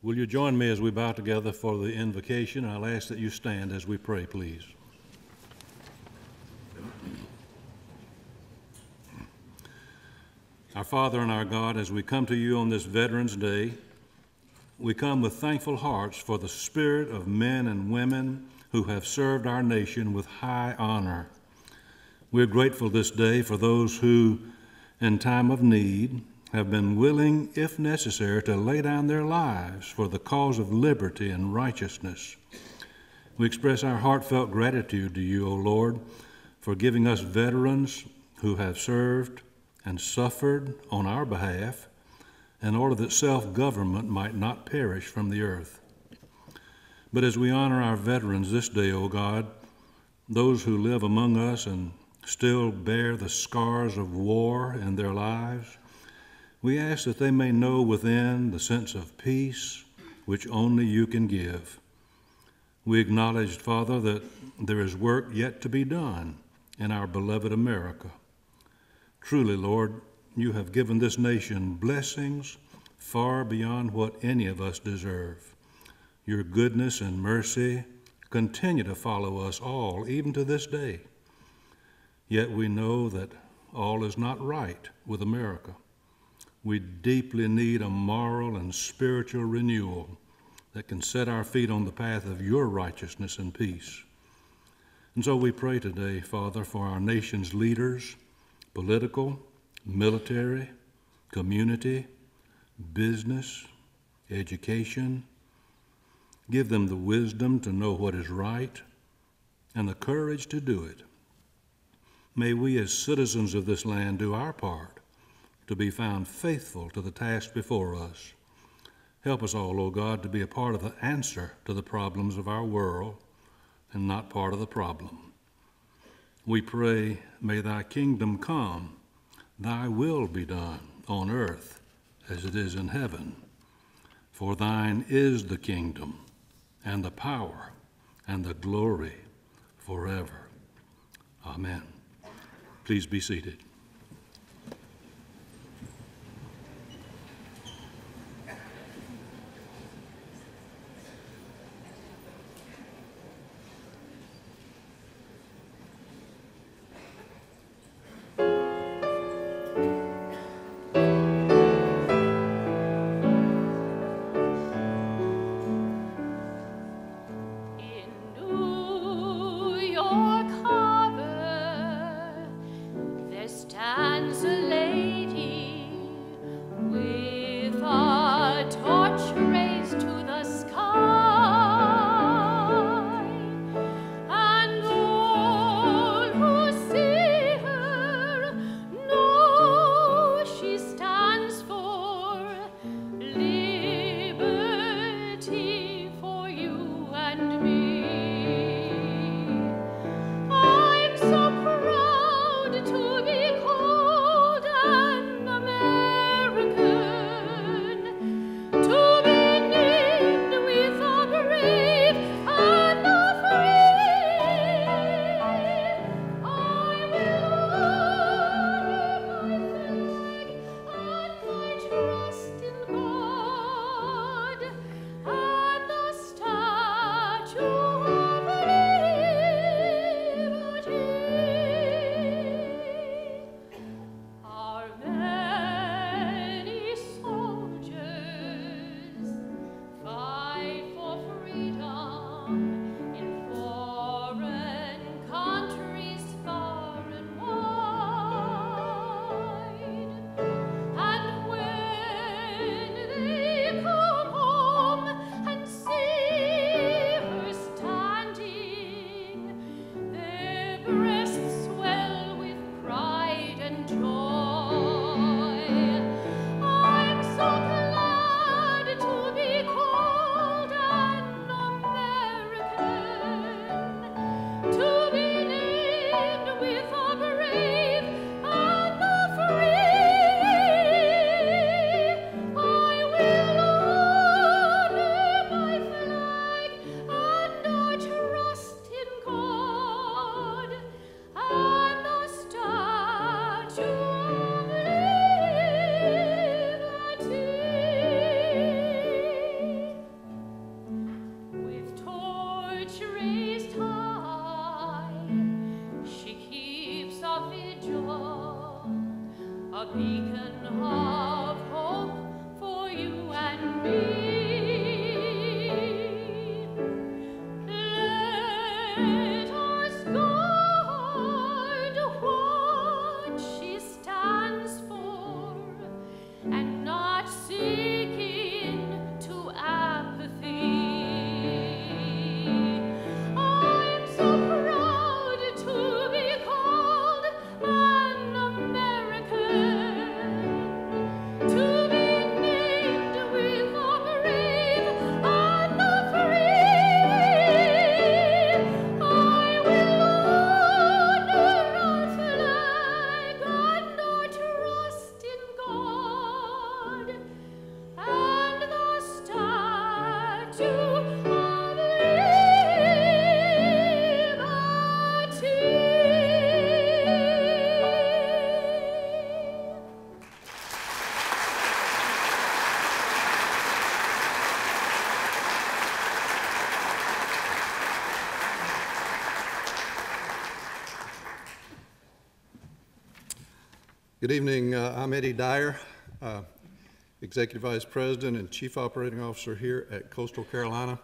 Will you join me as we bow together for the invocation? I'll ask that you stand as we pray, please. Our Father and our God, as we come to you on this Veterans Day, we come with thankful hearts for the spirit of men and women who have served our nation with high honor. We're grateful this day for those who, in time of need, have been willing, if necessary, to lay down their lives for the cause of liberty and righteousness. We express our heartfelt gratitude to you, O Lord, for giving us veterans who have served and suffered on our behalf in order that self-government might not perish from the earth. But as we honor our veterans this day, O God, those who live among us and still bear the scars of war in their lives, we ask that they may know within the sense of peace which only you can give. We acknowledge, Father, that there is work yet to be done in our beloved America. Truly, Lord, you have given this nation blessings far beyond what any of us deserve. Your goodness and mercy continue to follow us all, even to this day. Yet we know that all is not right with America. We deeply need a moral and spiritual renewal that can set our feet on the path of your righteousness and peace. And so we pray today, Father, for our nation's leaders, political, military, community, business, education. Give them the wisdom to know what is right and the courage to do it. May we as citizens of this land do our part to be found faithful to the task before us. Help us all, O God, to be a part of the answer to the problems of our world and not part of the problem. We pray, may thy kingdom come, thy will be done on earth as it is in heaven. For thine is the kingdom and the power and the glory forever. Amen. Please be seated. In New York Harbor, there's a beacon of hope for you and me. Let us guard what she stands for, and not sink into apathy. I'm so proud to be called an American, to be named with the brave and the free. I will honor our flag and our trust in God and the Statue of Liberty. Good evening. I'm Eddie Dyer, Executive Vice President and Chief Operating Officer here at Coastal Carolina.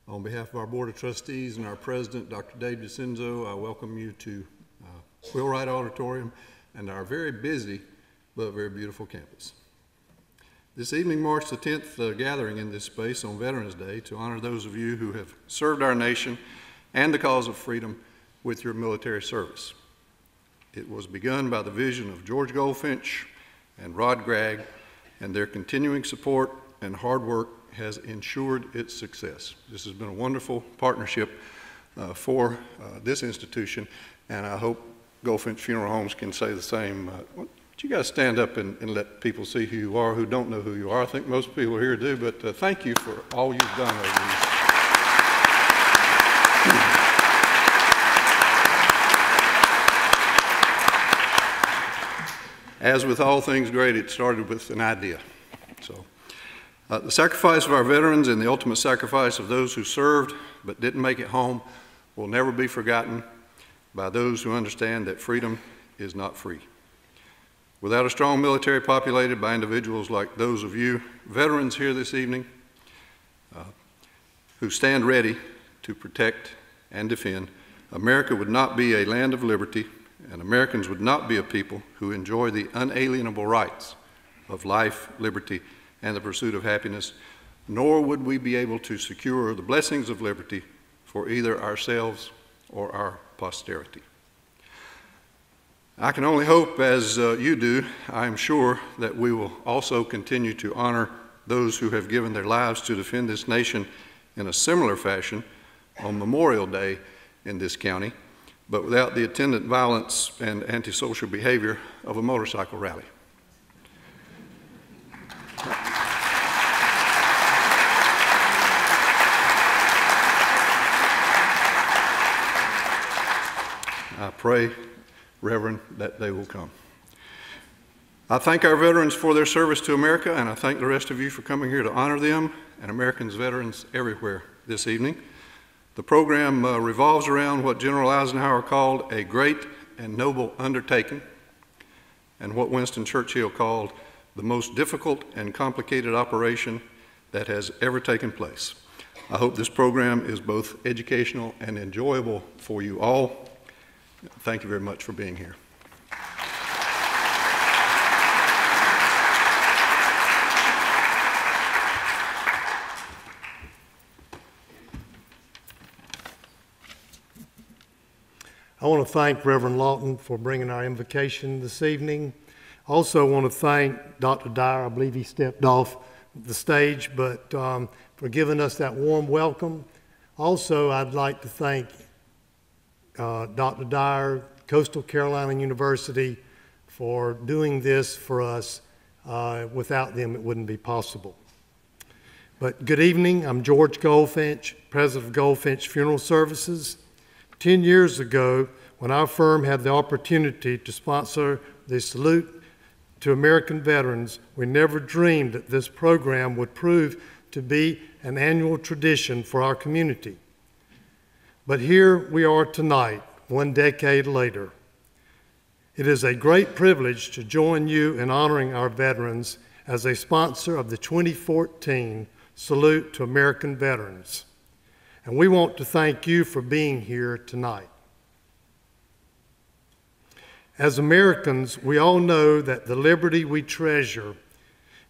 On behalf of our Board of Trustees and our President, Dr. Dave DeCenzo, I welcome you to Wheelwright Auditorium and our very busy but very beautiful campus. This evening marks the 10th gathering in this space on Veterans Day to honor those of you who have served our nation and the cause of freedom with your military service. It was begun by the vision of George Goldfinch and Rod Gregg, and their continuing support and hard work has ensured its success. This has been a wonderful partnership for this institution, and I hope Goldfinch Funeral Homes can say the same. You guys stand up and let people see who you are who don't know who you are. I think most people here do, but thank you for all you've done over the years. As with all things great, it started with an idea. So, the sacrifice of our veterans and the ultimate sacrifice of those who served but didn't make it home will never be forgotten by those who understand that freedom is not free. Without a strong military populated by individuals like those of you veterans here this evening, who stand ready to protect and defend, America would not be a land of liberty, and Americans would not be a people who enjoy the unalienable rights of life, liberty, and the pursuit of happiness, nor would we be able to secure the blessings of liberty for either ourselves or our posterity. I can only hope, as you do, I am sure, that we will also continue to honor those who have given their lives to defend this nation in a similar fashion on Memorial Day in this county, but without the attendant violence and antisocial behavior of a motorcycle rally. I pray, Reverend, that they will come. I thank our veterans for their service to America, and I thank the rest of you for coming here to honor them and Americans, veterans everywhere this evening. The program revolves around what General Eisenhower called a great and noble undertaking, and what Winston Churchill called the most difficult and complicated operation that has ever taken place. I hope this program is both educational and enjoyable for you all. Thank you very much for being here. I want to thank Reverend Lawton for bringing our invocation this evening. Also want to thank Dr. Dyer. I believe he stepped off the stage, but for giving us that warm welcome. Also, I'd like to thank Dr. Dyer, Coastal Carolina University, for doing this for us. Without them, it wouldn't be possible. But good evening. I'm George Goldfinch, president of Goldfinch Funeral Services. 10 years ago, when our firm had the opportunity to sponsor the Salute to American Veterans, we never dreamed that this program would prove to be an annual tradition for our community. But here we are tonight, 1 decade later. It is a great privilege to join you in honoring our veterans as a sponsor of the 2014 Salute to American Veterans. And we want to thank you for being here tonight. As Americans, we all know that the liberty we treasure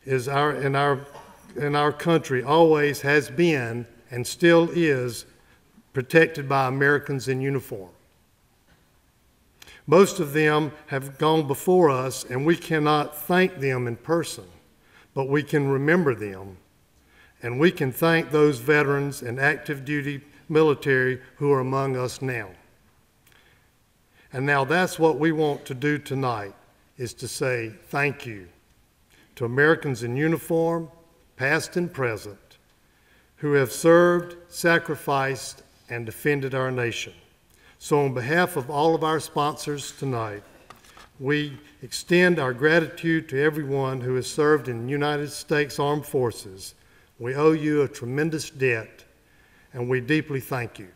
is in our country always has been and still is protected by Americans in uniform. Most of them have gone before us, and we cannot thank them in person, but we can remember them, and we can thank those veterans and active duty military who are among us now. And now that's what we want to do tonight, is to say thank you to Americans in uniform, past and present, who have served, sacrificed, and defended our nation. So on behalf of all of our sponsors tonight, we extend our gratitude to everyone who has served in the United States Armed Forces. We owe you a tremendous debt, and we deeply thank you.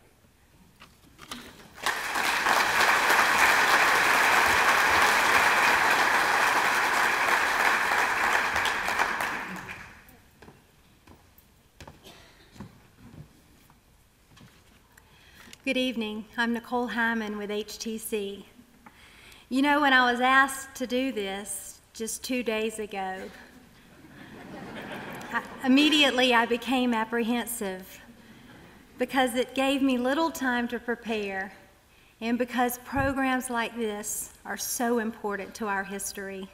Good evening. I'm Nicole Hyman with HTC. You know, when I was asked to do this just 2 days ago, immediately I became apprehensive because it gave me little time to prepare and because programs like this are so important to our history,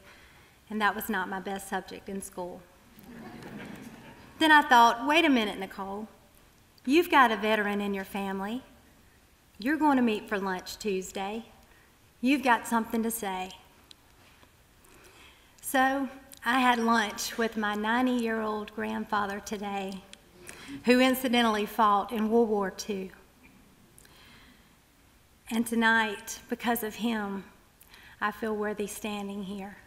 and that was not my best subject in school. Then I thought, wait a minute, Nicole, you've got a veteran in your family. You're going to meet for lunch Tuesday. You've got something to say. So I had lunch with my 90-year-old grandfather today, who incidentally fought in World War II. And tonight, because of him, I feel worthy standing here.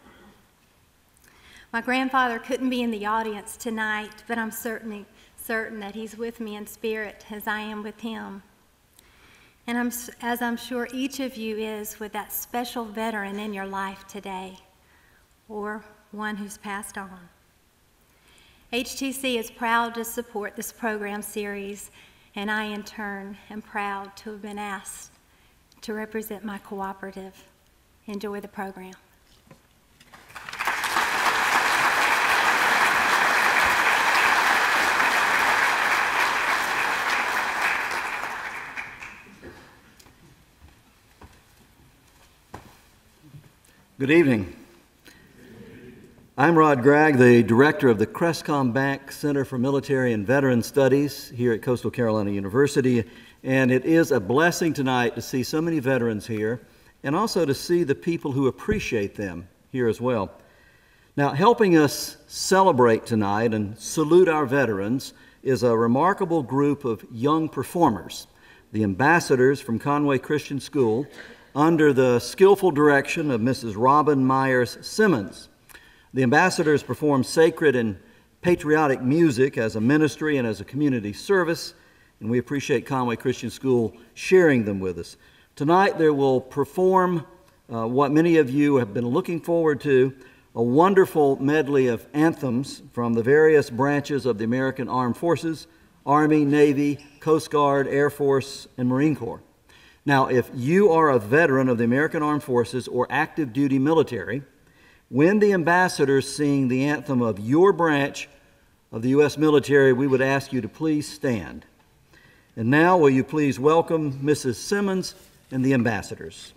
My grandfather couldn't be in the audience tonight, but I'm certain that he's with me in spirit as I am with him. And as I'm sure each of you is with that special veteran in your life today, or one who's passed on. HTC is proud to support this program series, and I, in turn, am proud to have been asked to represent my cooperative. Enjoy the program. Good evening. I'm Rod Gregg, the director of the Crestcom Bank Center for Military and Veteran Studies here at Coastal Carolina University, and it is a blessing tonight to see so many veterans here and also to see the people who appreciate them here as well. Now, helping us celebrate tonight and salute our veterans is a remarkable group of young performers, the ambassadors from Conway Christian School, under the skillful direction of Mrs. Robin Myers Simmons. The ambassadors perform sacred and patriotic music as a ministry and as a community service, and we appreciate Conway Christian School sharing them with us. Tonight they will perform what many of you have been looking forward to, a wonderful medley of anthems from the various branches of the American Armed Forces, Army, Navy, Coast Guard, Air Force, and Marine Corps. Now, if you are a veteran of the American Armed Forces or active duty military, when the ambassadors sing the anthem of your branch of the U.S. military, we would ask you to please stand. And now, will you please welcome Mrs. Simmons and the ambassadors.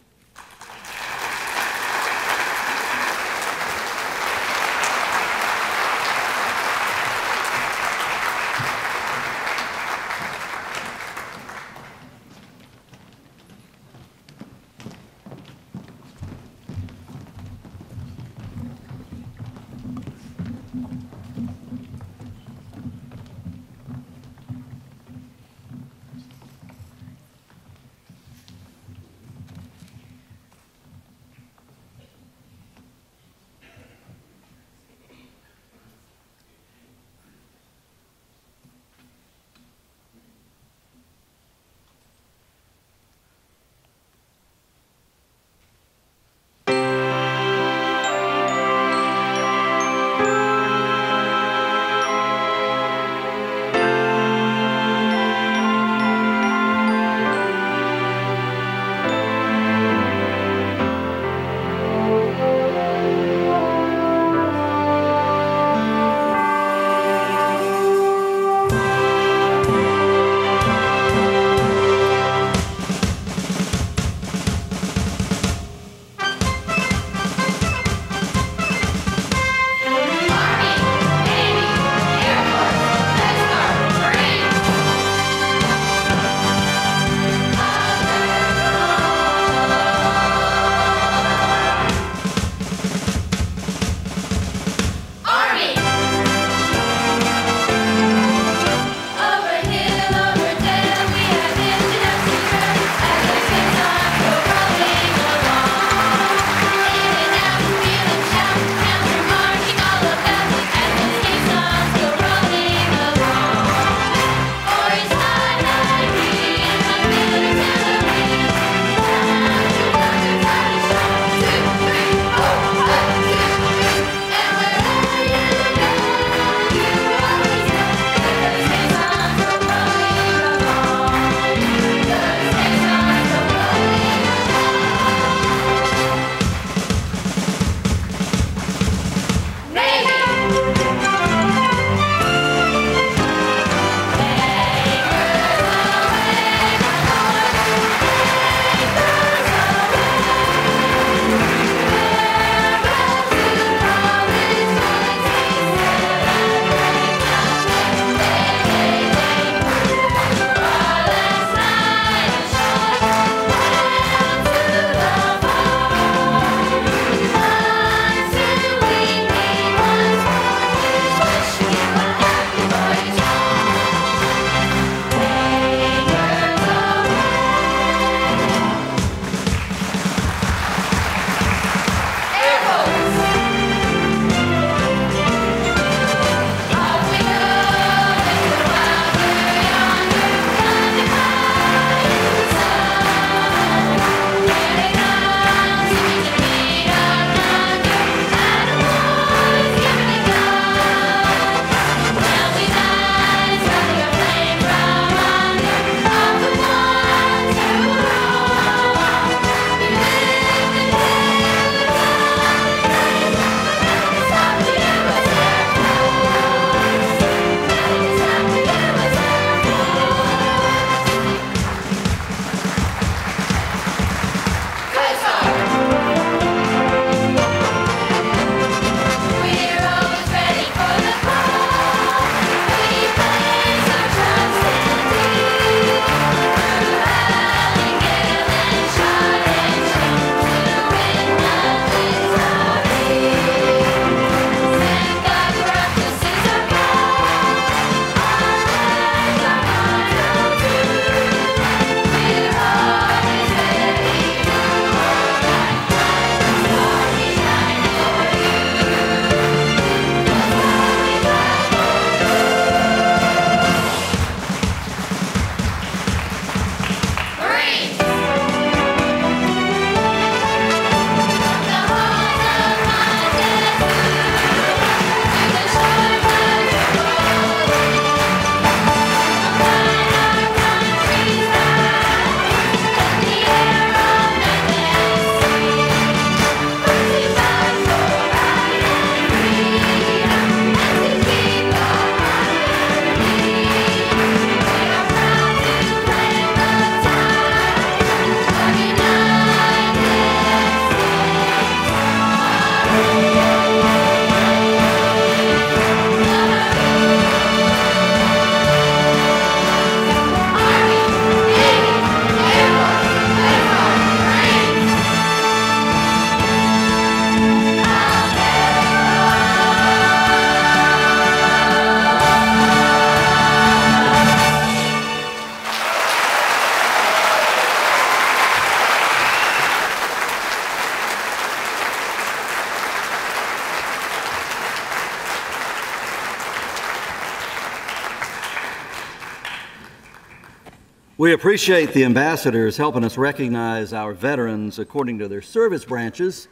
We appreciate the ambassadors helping us recognize our veterans according to their service branches.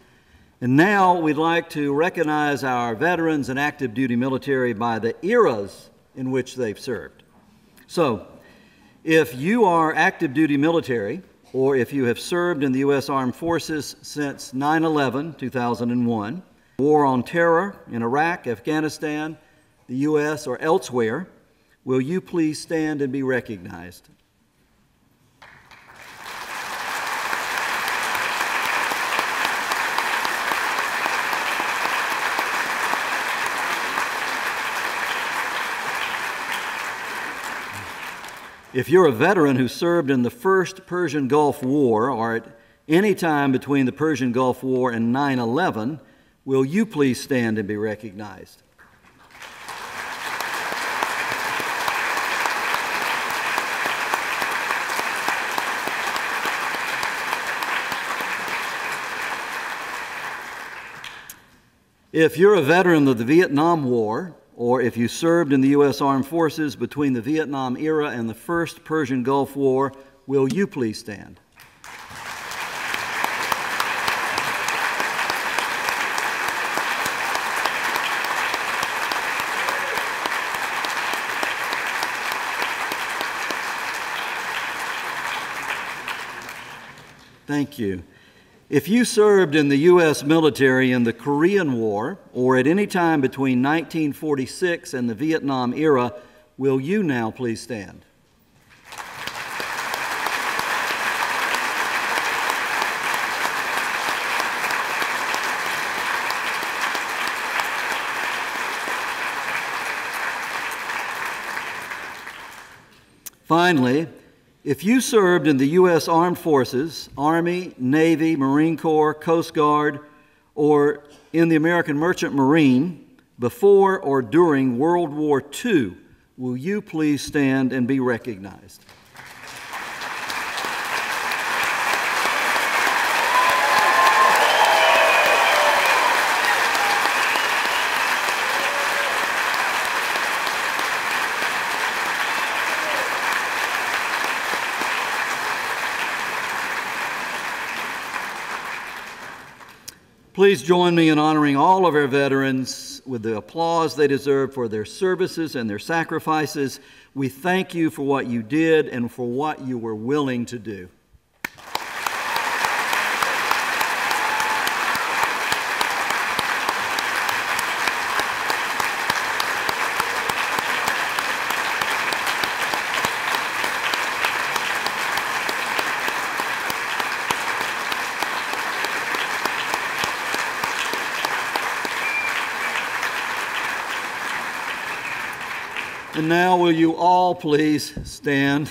And now we'd like to recognize our veterans and active duty military by the eras in which they've served. So, if you are active duty military, or if you have served in the U.S. Armed Forces since 9/11, 2001, War on Terror in Iraq, Afghanistan, the U.S., or elsewhere, will you please stand and be recognized? If you're a veteran who served in the first Persian Gulf War or at any time between the Persian Gulf War and 9/11, will you please stand and be recognized? If you're a veteran of the Vietnam War, or if you served in the U.S. Armed Forces between the Vietnam era and the first Persian Gulf War, will you please stand? Thank you. If you served in the U.S. military in the Korean War or at any time between 1946 and the Vietnam era, will you now please stand? Finally, if you served in the U.S. Armed Forces, Army, Navy, Marine Corps, Coast Guard, or in the American Merchant Marine before or during World War II, will you please stand and be recognized? Please join me in honoring all of our veterans with the applause they deserve for their services and their sacrifices. We thank you for what you did and for what you were willing to do. And now will you all please stand?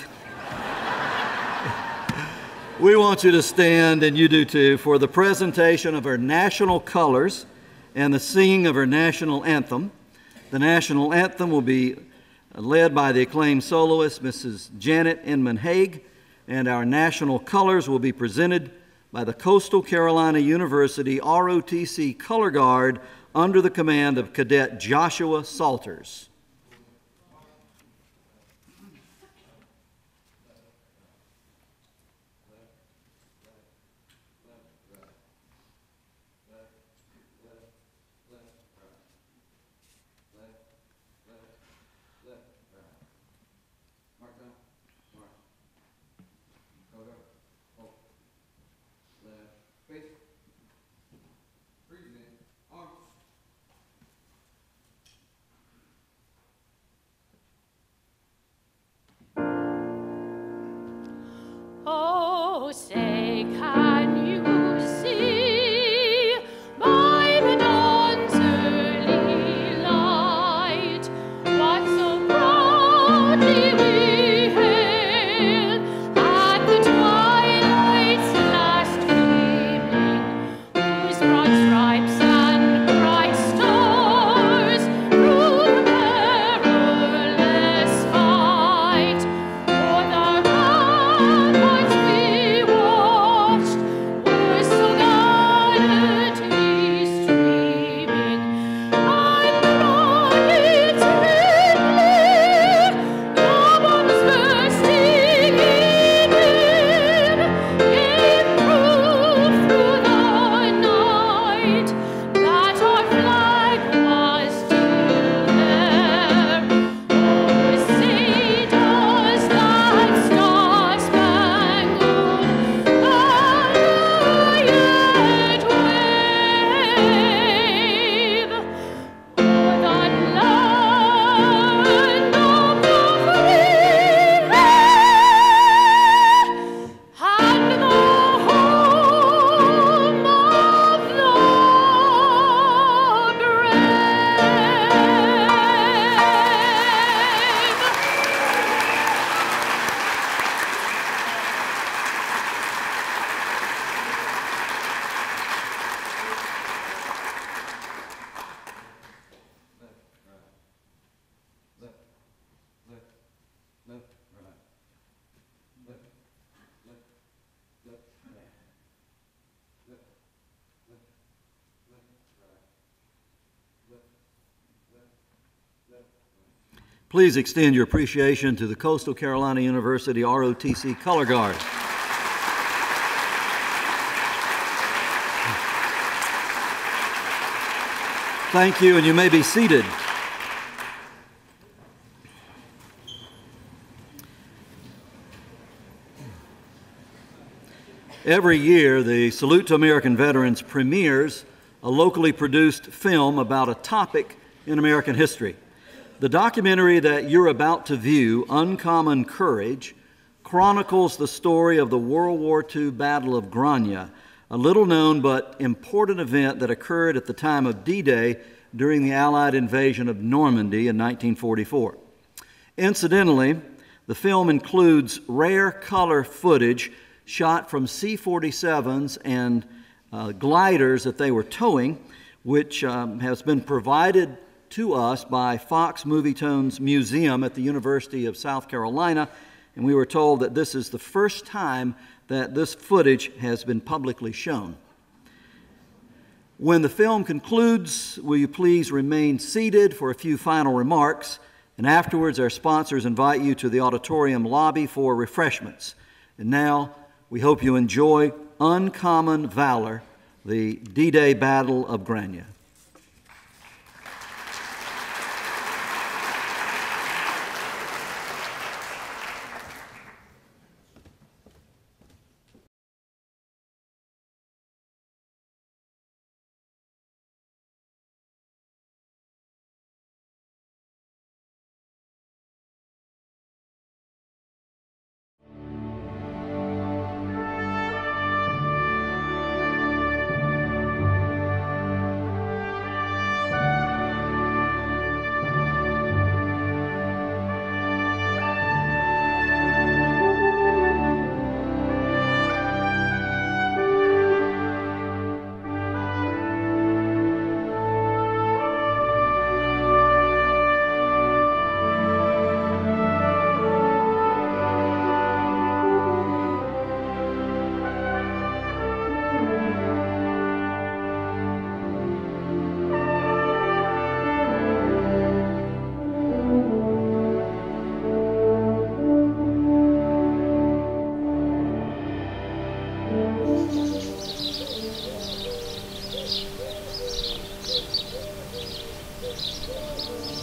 We want you to stand, and you do too, for the presentation of our national colors and the singing of our national anthem. The national anthem will be led by the acclaimed soloist, Mrs. Janet Inman Haig, and our national colors will be presented by the Coastal Carolina University ROTC Color Guard under the command of Cadet Joshua Salters. Oh, say, can you see by the dawn's early light what so proudly we hailed at the twilight's last gleaming, whose broad stripes and bright stars through the perilous fight o'er the ramparts we wore. Please extend your appreciation to the Coastal Carolina University ROTC Color Guard. Thank you, and you may be seated. Every year, the Salute to American Veterans premieres a locally produced film about a topic in American history. The documentary that you're about to view, Uncommon Courage, chronicles the story of the World War II Battle of Grania, a little-known but important event that occurred at the time of D-Day during the Allied invasion of Normandy in 1944. Incidentally, the film includes rare color footage shot from C-47s and gliders that they were towing, which has been provided to us by Fox Movietone's Museum at the University of South Carolina, and we were told that this is the first time that this footage has been publicly shown. When the film concludes, will you please remain seated for a few final remarks, and afterwards our sponsors invite you to the auditorium lobby for refreshments. And now, we hope you enjoy Uncommon Valor, the D-Day Battle of Grania.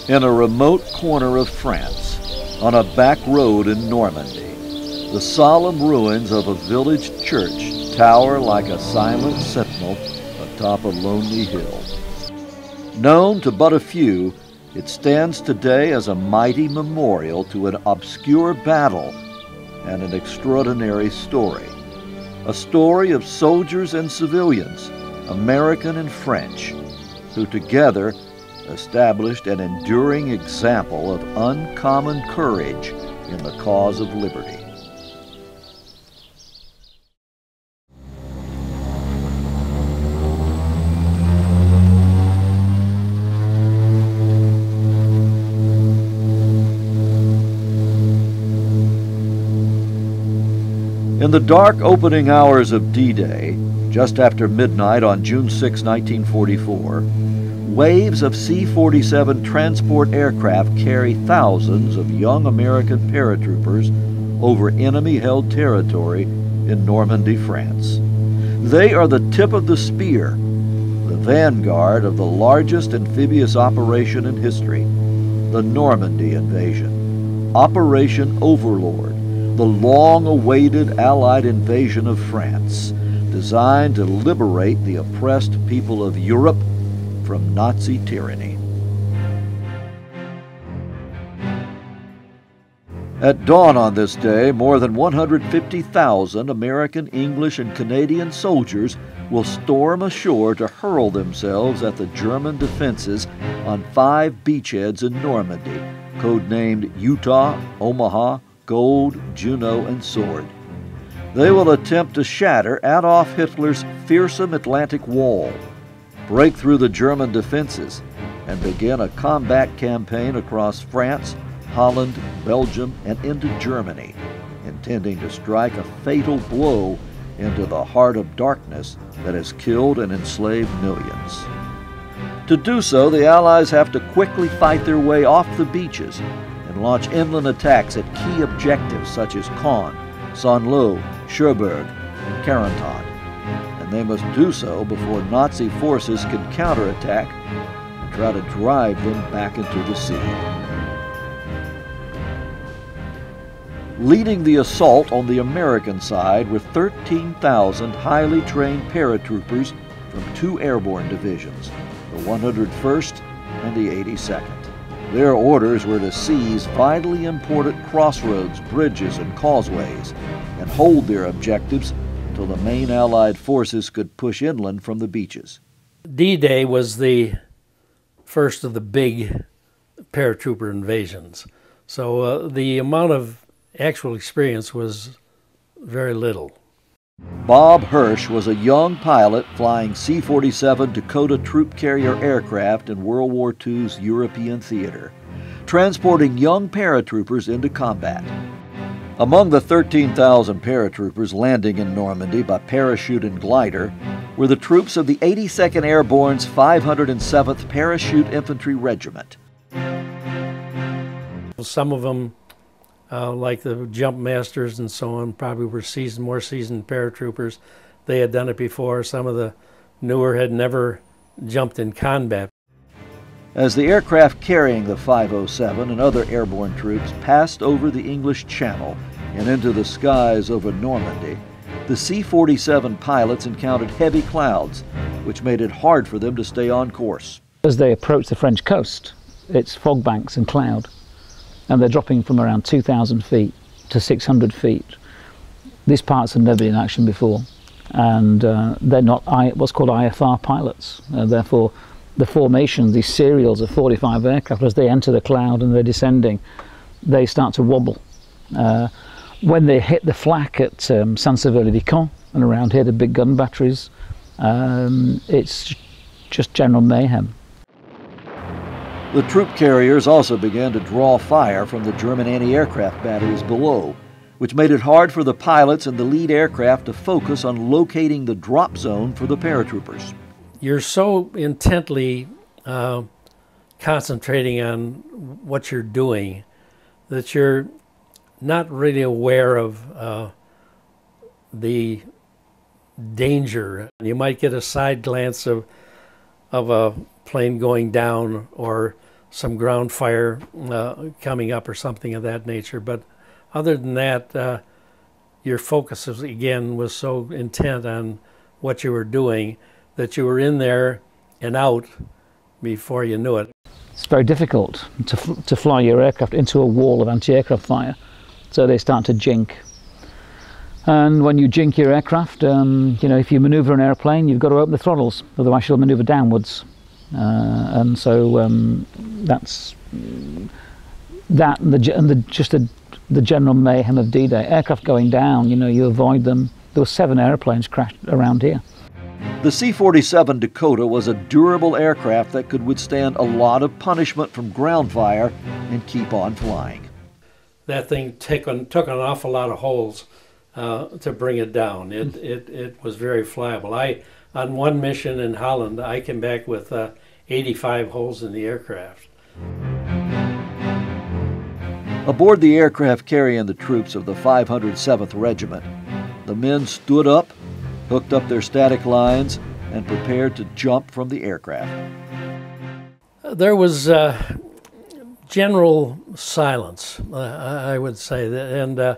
In a remote corner of France, on a back road in Normandy, the solemn ruins of a village church tower like a silent sentinel atop a lonely hill. Known to but a few, it stands today as a mighty memorial to an obscure battle and an extraordinary story. A story of soldiers and civilians, American and French, who together established an enduring example of uncommon courage in the cause of liberty. In the dark opening hours of D-Day, just after midnight on June 6, 1944, waves of C-47 transport aircraft carry thousands of young American paratroopers over enemy-held territory in Normandy, France. They are the tip of the spear, the vanguard of the largest amphibious operation in history, the Normandy invasion, Operation Overlord, the long-awaited Allied invasion of France, designed to liberate the oppressed people of Europe from Nazi tyranny. At dawn on this day, more than 150,000 American, English, and Canadian soldiers will storm ashore to hurl themselves at the German defenses on 5 beachheads in Normandy, codenamed Utah, Omaha, Gold, Juno, and Sword. They will attempt to shatter Adolf Hitler's fearsome Atlantic Wall, break through the German defenses, and begin a combat campaign across France, Holland, Belgium, and into Germany, intending to strike a fatal blow into the heart of darkness that has killed and enslaved millions. To do so, the Allies have to quickly fight their way off the beaches, and launch inland attacks at key objectives such as Caen, Saint-Lô, Cherbourg, and Carentan. And they must do so before Nazi forces can counterattack and try to drive them back into the sea. Leading the assault on the American side were 13,000 highly trained paratroopers from 2 airborne divisions, the 101st and the 82nd. Their orders were to seize vitally important crossroads, bridges, and causeways, and hold their objectives until the main Allied forces could push inland from the beaches. D-Day was the first of the big paratrooper invasions. So the amount of actual experience was very little. Bob Hirsch was a young pilot flying C-47 Dakota troop carrier aircraft in World War II's European theater, transporting young paratroopers into combat. Among the 13,000 paratroopers landing in Normandy by parachute and glider were the troops of the 82nd Airborne's 507th Parachute Infantry Regiment. Some of them, like the jump masters and so on, probably were more seasoned paratroopers. They had done it before. Some of the newer had never jumped in combat. As the aircraft carrying the 507 and other airborne troops passed over the English Channel and into the skies over Normandy, the C-47 pilots encountered heavy clouds, which made it hard for them to stay on course. As they approach the French coast, it's fog banks and cloud, and they're dropping from around 2,000 feet to 600 feet. These pilots have never been in action before, and they're not what's called IFR pilots. Therefore, the formation, these serials of 45 aircraft, as they enter the cloud and they're descending, they start to wobble. When they hit the flak at Saint-Sever-le-Vicomte and around here, the big gun batteries, it's just general mayhem. The troop carriers also began to draw fire from the German anti-aircraft batteries below, which made it hard for the pilots and the lead aircraft to focus on locating the drop zone for the paratroopers. You're so intently concentrating on what you're doing that you're not really aware of the danger. You might get a side glance of a plane going down or some ground fire coming up or something of that nature. But other than that, your focus was so intent on what you were doing that you were in there and out before you knew it. It's very difficult to fly your aircraft into a wall of anti-aircraft fire, so they start to jink. And when you jink your aircraft, if you maneuver an airplane, you've got to open the throttles, otherwise you'll maneuver downwards. And so that's that, and the general mayhem of D-Day. Aircraft going down, you avoid them. There were 7 airplanes crashed around here. The C-47 Dakota was a durable aircraft that could withstand a lot of punishment from ground fire and keep on flying. That thing took an awful lot of holes to bring it down. It was very flyable. On one mission in Holland, I came back with 85 holes in the aircraft. Aboard the aircraft carrying the troops of the 507th Regiment, the men stood up, hooked up their static lines, and prepared to jump from the aircraft. There was general silence, I would say, and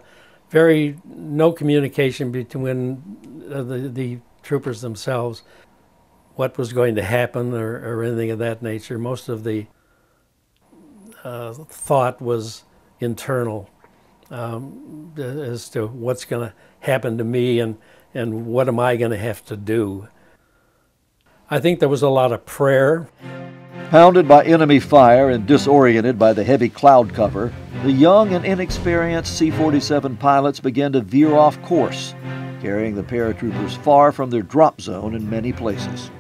no communication between the troopers themselves, what was going to happen or anything of that nature. Most of the thought was internal as to what's going to happen to me and what am I going to have to do. I think there was a lot of prayer. Pounded by enemy fire and disoriented by the heavy cloud cover, the young and inexperienced C-47 pilots began to veer off course, carrying the paratroopers far from their drop zone in many places.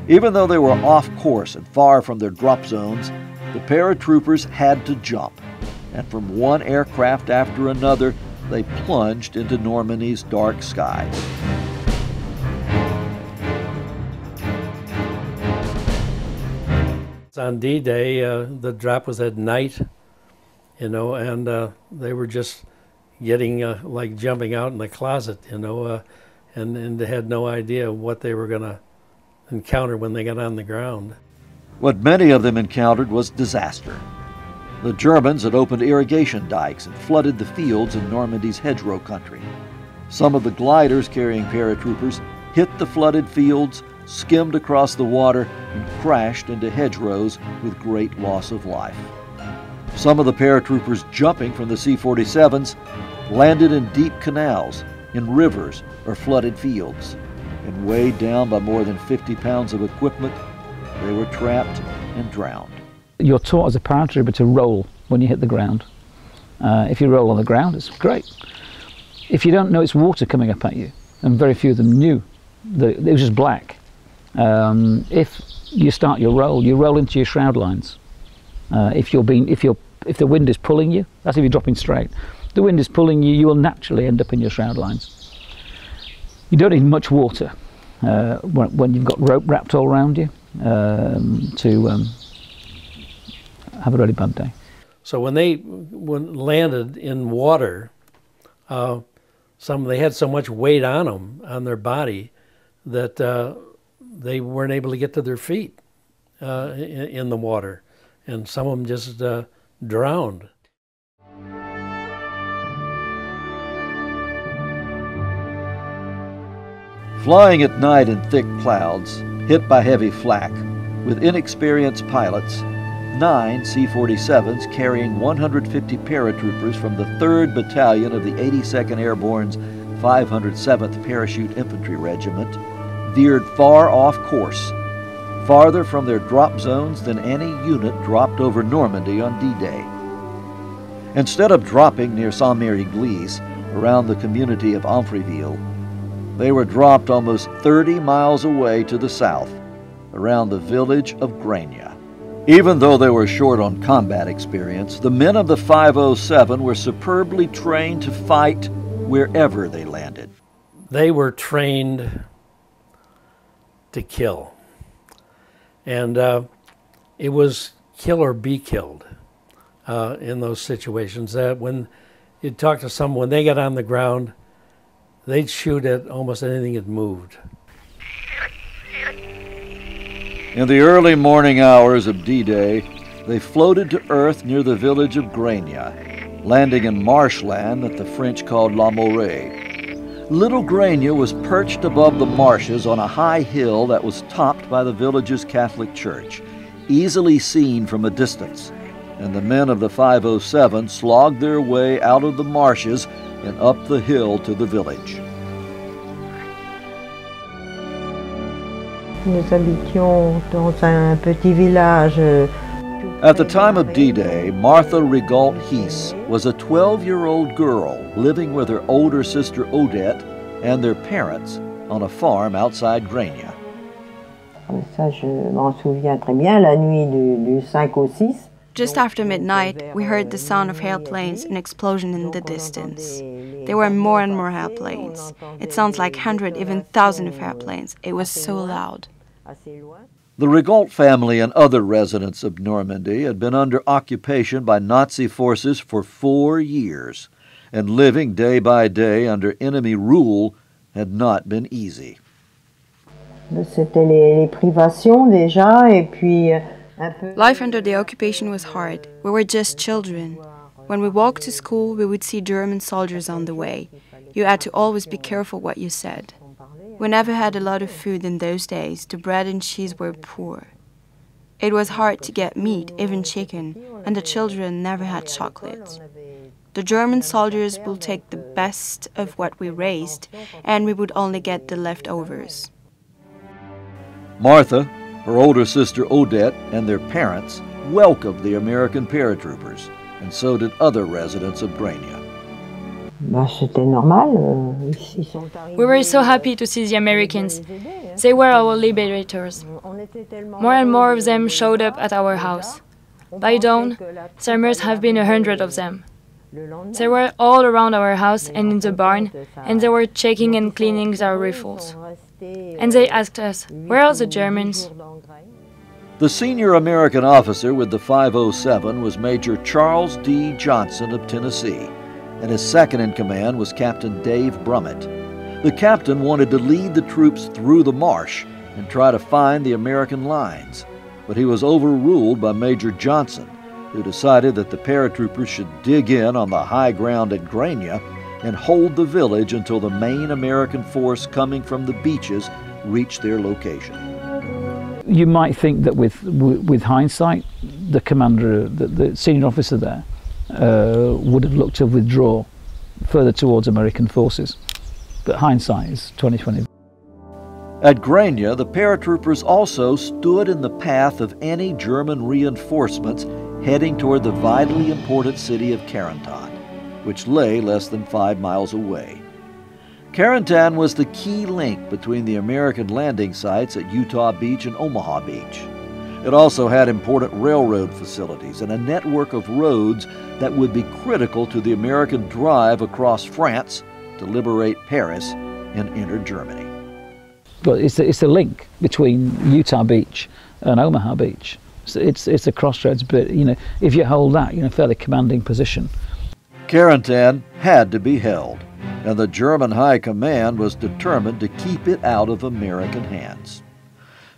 Even though they were off course and far from their drop zones, the paratroopers had to jump, and from one aircraft after another, they plunged into Normandy's dark skies. On D-Day, the drop was at night, you know, and they were just getting like jumping out in the closet, you know, and they had no idea what they were going to encounter when they got on the ground. What many of them encountered was disaster. The Germans had opened irrigation dikes and flooded the fields in Normandy's hedgerow country. Some of the gliders carrying paratroopers hit the flooded fields, skimmed across the water, and crashed into hedgerows with great loss of life. Some of the paratroopers jumping from the C-47s landed in deep canals, in rivers, or flooded fields. And weighed down by more than 50 pounds of equipment, they were trapped and drowned. You're taught as a paratrooper to roll when you hit the ground. If you roll on the ground, it's great. If you don't know it's water coming up at you, and very few of them knew, it was just black. If you start your roll, you roll into your shroud lines. If the wind is pulling you, that's if you're dropping straight. If the wind is pulling you, you will naturally end up in your shroud lines. You don't need much water when you've got rope wrapped all around you to have a really bad day. So when they landed in water, they had so much weight on them, on their body, that they weren't able to get to their feet in the water, and some of them just drowned. Flying at night in thick clouds, hit by heavy flak, with inexperienced pilots, 9 C-47s carrying 150 paratroopers from the 3rd Battalion of the 82nd Airborne's 507th Parachute Infantry Regiment veered far off course, farther from their drop zones than any unit dropped over Normandy on D-Day. Instead of dropping near Saint-Mary-Glise, around the community of Amfreville, they were dropped almost 30 miles away to the south, around the village of Grania. Even though they were short on combat experience, the men of the 507 were superbly trained to fight wherever they landed. They were trained to kill. And it was kill or be killed in those situations. When you talk to someone, when they got on the ground, they'd shoot at almost anything that moved. In the early morning hours of D-Day, they floated to earth near the village of Grania, landing in marshland that the French called La Morée. Little Grania was perched above the marshes on a high hill that was topped by the village's Catholic church, easily seen from a distance, and the men of the 507 slogged their way out of the marshes and up the hill to the village. Nous habitions dans un petit village. At the time of D-Day, Martha Rigault Heese was a 12-year-old girl living with her older sister Odette and their parents on a farm outside Grania. Ça, je m'en souviens très bien, la nuit du 5 au 6. Just after midnight, we heard the sound of airplanes and explosion in the distance. There were more and more airplanes. It sounds like 100, even 1,000 of airplanes. It was so loud. The Rigault family and other residents of Normandy had been under occupation by Nazi forces for 4 years, and living day by day under enemy rule had not been easy. C'était les privations déjà, et puis un peu. Life under the occupation was hard. We were just children. When we walked to school, we would see German soldiers on the way. You had to always be careful what you said. We never had a lot of food in those days. The bread and cheese were poor. It was hard to get meat, even chicken, and the children never had chocolates. The German soldiers would take the best of what we raised, and we would only get the leftovers. Martha, her older sister Odette, and their parents welcomed the American paratroopers, and so did other residents of Grania. C'était normal. We were so happy to see the Americans. They were our liberators. More and more of them showed up at our house. By dawn, there must have been 100 of them. They were all around our house and in the barn, and they were checking and cleaning their rifles. And they asked us, "Where are the Germans?" The senior American officer with the 507 was Major Charles D. Johnson of Tennessee, and his second in command was Captain Dave Brummett. The captain wanted to lead the troops through the marsh and try to find the American lines, but he was overruled by Major Johnson, who decided that the paratroopers should dig in on the high ground at Grania and hold the village until the main American force coming from the beaches reached their location. You might think that with hindsight, the commander, the senior officer there, would have looked to withdraw further towards American forces. But hindsight is 20/20. At Grania, the paratroopers also stood in the path of any German reinforcements heading toward the vitally important city of Carentan, which lay less than 5 miles away. Carentan was the key link between the American landing sites at Utah Beach and Omaha Beach. It also had important railroad facilities and a network of roads that would be critical to the American drive across France to liberate Paris and enter Germany. But it's a link between Utah Beach and Omaha Beach. So it's a crossroads, but if you hold that, you're in a fairly commanding position. Carentan had to be held, and the German High Command was determined to keep it out of American hands.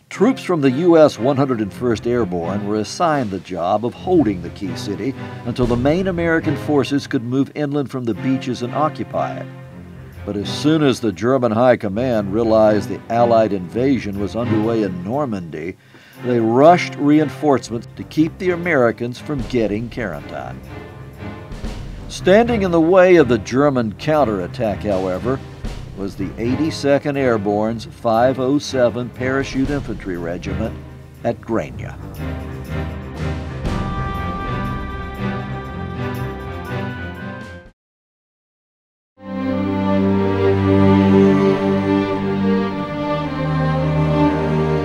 Troops from the U.S. 101st Airborne were assigned the job of holding the key city until the main American forces could move inland from the beaches and occupy it. But as soon as the German High Command realized the Allied invasion was underway in Normandy, they rushed reinforcements to keep the Americans from getting Carentan. Standing in the way of the German counterattack, however, was the 82nd Airborne's 507 Parachute Infantry Regiment at Grania.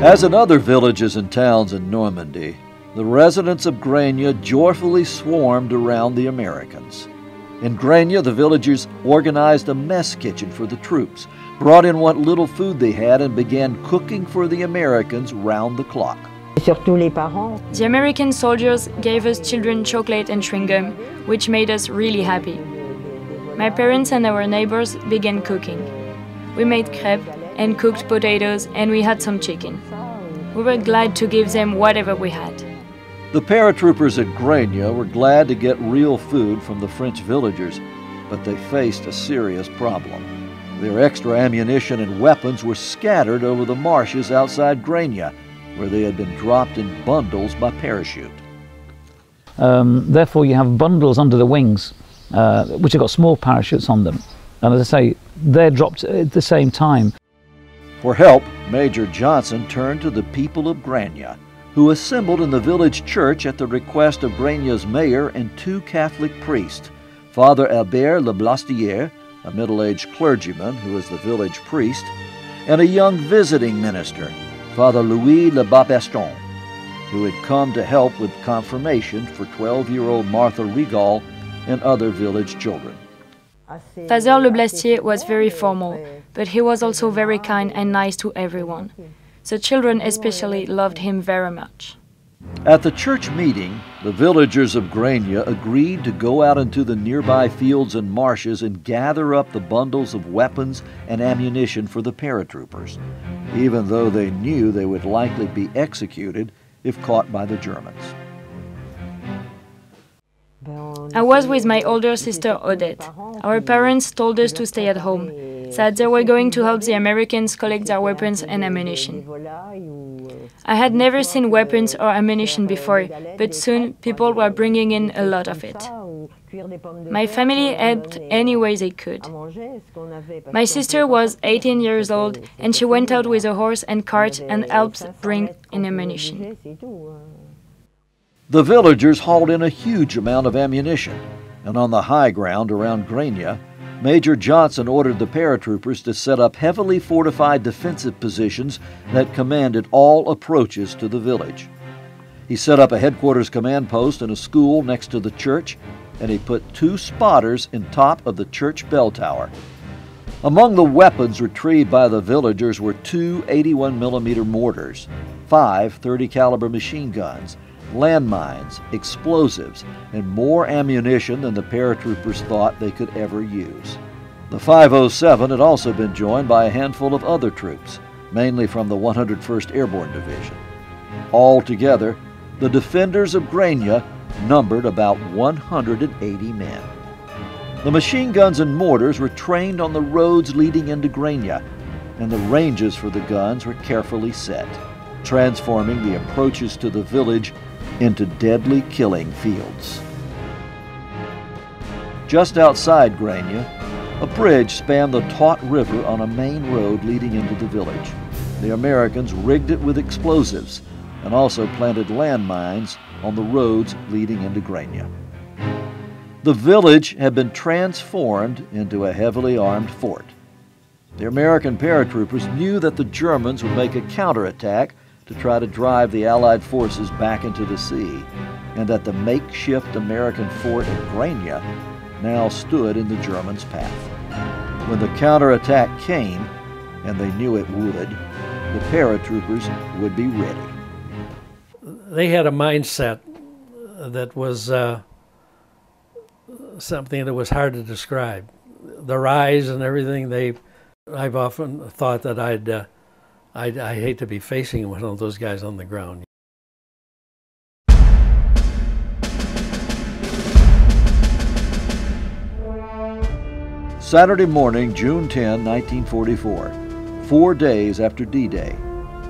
As in other villages and towns in Normandy, the residents of Grania joyfully swarmed around the Americans. In Grania, the villagers organized a mess kitchen for the troops, brought in what little food they had, and began cooking for the Americans round the clock. The American soldiers gave us children chocolate and chewing gum, which made us really happy. My parents and our neighbors began cooking. We made crepe and cooked potatoes, and we had some chicken. We were glad to give them whatever we had. The paratroopers at Grania were glad to get real food from the French villagers, but they faced a serious problem. Their extra ammunition and weapons were scattered over the marshes outside Grania, where they had been dropped in bundles by parachute. Therefore, you have bundles under the wings, which have got small parachutes on them. And as I say, they're dropped at the same time. For help, Major Johnson turned to the people of Grania, who assembled in the village church at the request of Grania's mayor and 2 Catholic priests, Father Albert Leblastier, a middle-aged clergyman who was the village priest, and a young visiting minister, Father Louis Le Bapeston, who had come to help with confirmation for 12-year-old Martha Regal and other village children. Father Leblastier was very formal, but he was also very kind and nice to everyone. The children especially loved him very much. At the church meeting, the villagers of Grania agreed to go out into the nearby fields and marshes and gather up the bundles of weapons and ammunition for the paratroopers, even though they knew they would likely be executed if caught by the Germans. I was with my older sister Odette. Our parents told us to stay at home, said they were going to help the Americans collect their weapons and ammunition. I had never seen weapons or ammunition before, but soon people were bringing in a lot of it. My family helped any way they could. My sister was 18 years old and she went out with a horse and cart and helped bring in ammunition. The villagers hauled in a huge amount of ammunition, and on the high ground around Grania, Major Johnson ordered the paratroopers to set up heavily fortified defensive positions that commanded all approaches to the village. He set up a headquarters command post and a school next to the church, and he put 2 spotters in top of the church bell tower. Among the weapons retrieved by the villagers were 2 81mm mortars, 5 30-caliber machine guns, landmines, explosives, and more ammunition than the paratroopers thought they could ever use. The 507 had also been joined by a handful of other troops, mainly from the 101st Airborne Division. Altogether, the defenders of Grania numbered about 180 men. The machine guns and mortars were trained on the roads leading into Grania, and the ranges for the guns were carefully set, transforming the approaches to the village into deadly killing fields. Just outside Grania, a bridge spanned the Taut River on a main road leading into the village. The Americans rigged it with explosives and also planted landmines on the roads leading into Grania. The village had been transformed into a heavily armed fort. The American paratroopers knew that the Germans would make a counterattack to try to drive the Allied forces back into the sea, and that the makeshift American fort at Grania now stood in the Germans' path. When the counterattack came, and they knew it would, the paratroopers would be ready. They had a mindset that was something that was hard to describe. Their eyes and everything, I've often thought that I hate to be facing one of those guys on the ground. Saturday morning, June 10, 1944, 4 days after D-Day,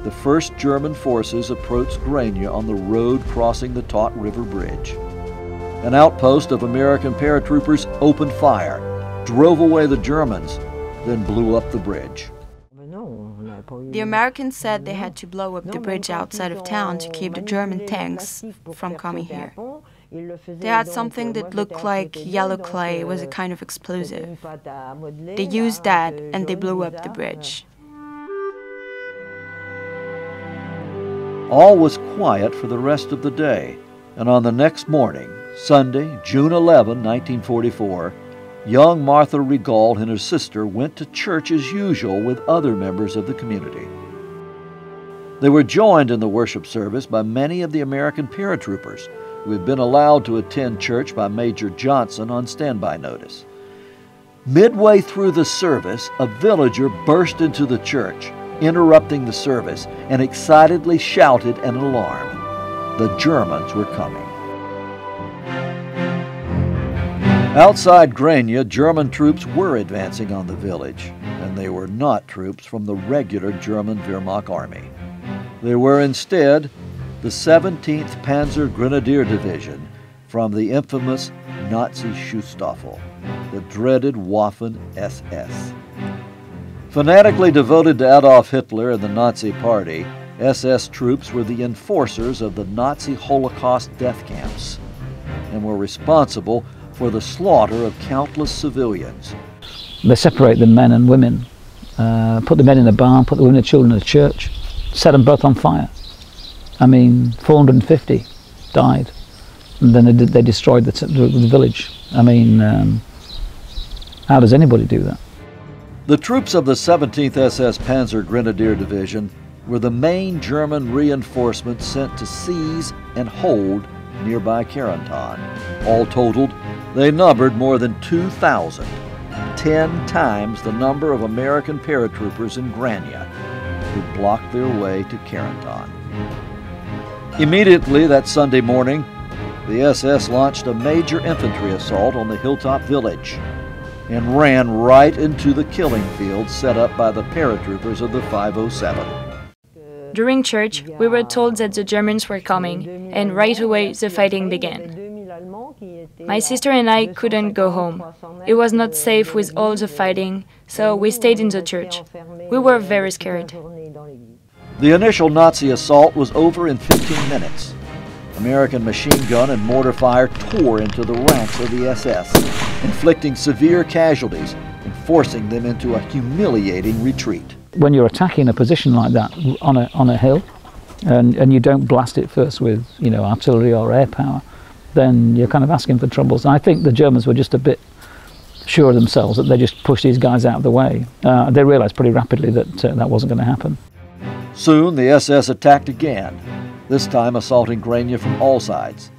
the first German forces approached Grania on the road crossing the Taut River Bridge. An outpost of American paratroopers opened fire, drove away the Germans, then blew up the bridge. The Americans said they had to blow up the bridge outside of town to keep the German tanks from coming here. They had something that looked like yellow clay. It was a kind of explosive. They used that and they blew up the bridge. All was quiet for the rest of the day, and on the next morning, Sunday, June 11, 1944, young Martha Regault and her sister went to church as usual with other members of the community. They were joined in the worship service by many of the American paratroopers who had been allowed to attend church by Major Johnson on standby notice. Midway through the service, a villager burst into the church, interrupting the service, and excitedly shouted an alarm. The Germans were coming. Outside Grania, German troops were advancing on the village, and they were not troops from the regular German Wehrmacht army. They were instead the 17th Panzer Grenadier Division from the infamous Nazi Schutzstaffel, the dreaded Waffen-SS. Fanatically devoted to Adolf Hitler and the Nazi Party, SS troops were the enforcers of the Nazi Holocaust death camps and were responsible for the slaughter of countless civilians. They separate the men and women, put the men in a barn, put the women and children in a church, set them both on fire. I mean, 450 died, and then they destroyed the village. I mean, how does anybody do that? The troops of the 17th SS Panzer Grenadier Division were the main German reinforcements sent to seize and hold nearby Carentan. All totaled, they numbered more than 2,000, 10 times the number of American paratroopers in Grania who blocked their way to Carentan. Immediately that Sunday morning, the SS launched a major infantry assault on the hilltop village and ran right into the killing field set up by the paratroopers of the 507. During church, we were told that the Germans were coming, and right away the fighting began. My sister and I couldn't go home. It was not safe with all the fighting, so we stayed in the church. We were very scared. The initial Nazi assault was over in 15 minutes. American machine gun and mortar fire tore into the ranks of the SS, inflicting severe casualties and forcing them into a humiliating retreat. When you're attacking a position like that on a hill, and you don't blast it first with, you know, artillery or air power, then you're kind of asking for troubles. And I think the Germans were just a bit sure of themselves that they just pushed these guys out of the way. They realized pretty rapidly that that wasn't going to happen. Soon the SS attacked again, this time assaulting Grania from all sides.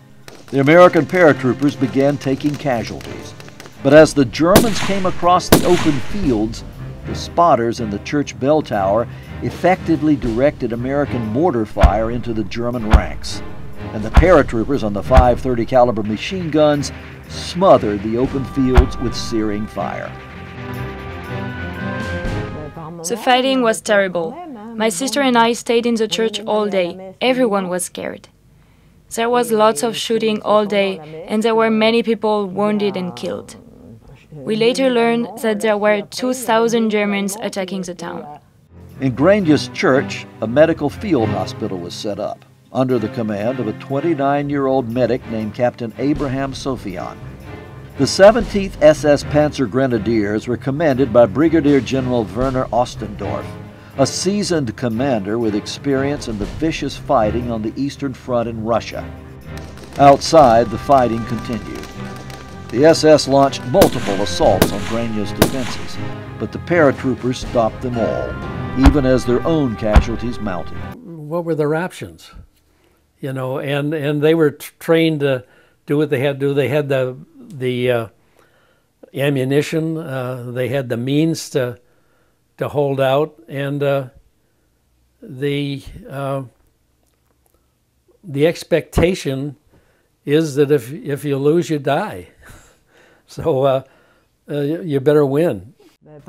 The American paratroopers began taking casualties. But as the Germans came across the open fields, the spotters in the church bell tower effectively directed American mortar fire into the German ranks, and the paratroopers on the .530 caliber machine guns smothered the open fields with searing fire. The fighting was terrible. My sister and I stayed in the church all day. Everyone was scared. There was lots of shooting all day, and there were many people wounded and killed. We later learned that there were 2,000 Germans attacking the town. In Grania's church, a medical field hospital was set up under the command of a 29-year-old medic named Captain Abraham Sofian. The 17th SS Panzer Grenadiers were commanded by Brigadier General Werner Ostendorf, a seasoned commander with experience in the vicious fighting on the Eastern Front in Russia. Outside, the fighting continued. The SS launched multiple assaults on Grania's defenses, but the paratroopers stopped them all, even as their own casualties mounted. What were their options? You know, and they were trained to do what they had to do. They had the ammunition, they had the means to hold out, and the expectation is that if you lose, you die. So you better win.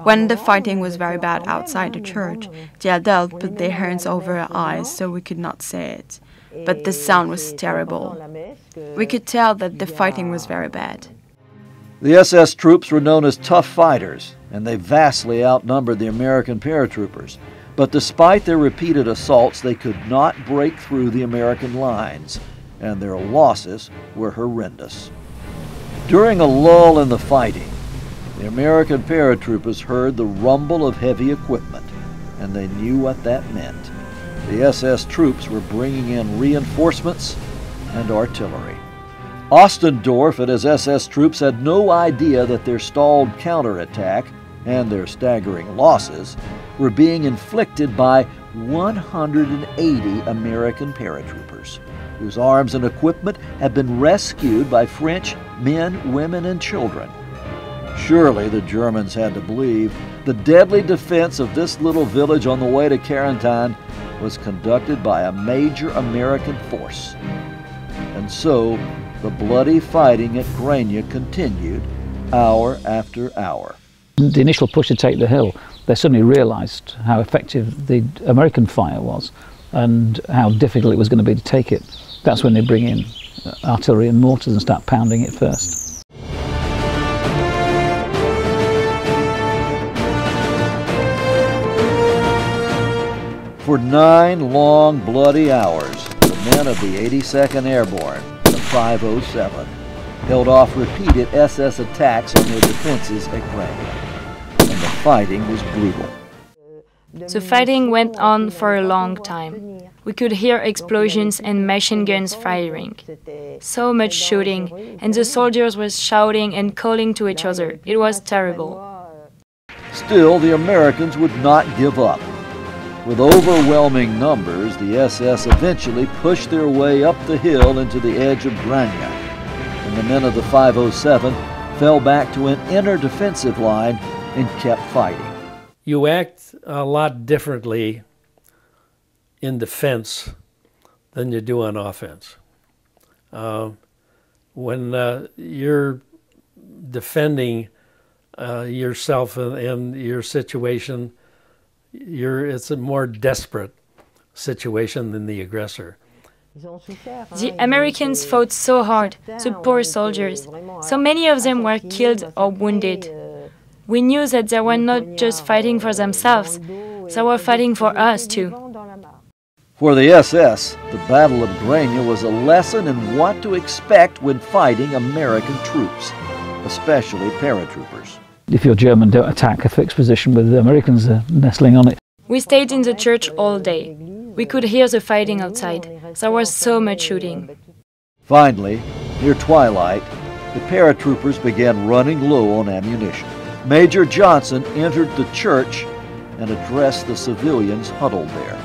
When the fighting was very bad outside the church, the adults put their hands over our eyes so we could not see it. But the sound was terrible. We could tell that the fighting was very bad. The SS troops were known as tough fighters, and they vastly outnumbered the American paratroopers. But despite their repeated assaults, they could not break through the American lines, and their losses were horrendous. During a lull in the fighting, the American paratroopers heard the rumble of heavy equipment, and they knew what that meant. The SS troops were bringing in reinforcements and artillery. Ostendorf and his SS troops had no idea that their stalled counterattack and their staggering losses were being inflicted by 180 American paratroopers, whose arms and equipment had been rescued by French men, women, and children. Surely the Germans had to believe the deadly defense of this little village on the way to Carentan was conducted by a major American force. And so the bloody fighting at Grania continued hour after hour. The initial push to take the hill, they suddenly realized how effective the American fire was and how difficult it was going to be to take it. That's when they bring in artillery and mortars and start pounding it first. For 9 long, bloody hours, the men of the 82nd Airborne, the 507, held off repeated SS attacks on their defenses at Grania, and the fighting was brutal. The fighting went on for a long time. We could hear explosions and machine guns firing. So much shooting, and the soldiers were shouting and calling to each other. It was terrible. Still, the Americans would not give up. With overwhelming numbers, the SS eventually pushed their way up the hill into the edge of Grania, and the men of the 507 fell back to an inner defensive line and kept fighting. You act a lot differently in defense than you do on offense. When you're defending yourself and your situation, it's a more desperate situation than the aggressor. The Americans fought so hard, the poor soldiers. So many of them were killed or wounded. We knew that they were not just fighting for themselves, they were fighting for us too. For the SS, the Battle of Grania was a lesson in what to expect when fighting American troops, especially paratroopers. If your German don't attack a fixed position with the Americans nestling on it. We stayed in the church all day. We could hear the fighting outside. There was so much shooting. Finally, near twilight, the paratroopers began running low on ammunition. Major Johnson entered the church and addressed the civilians huddled there.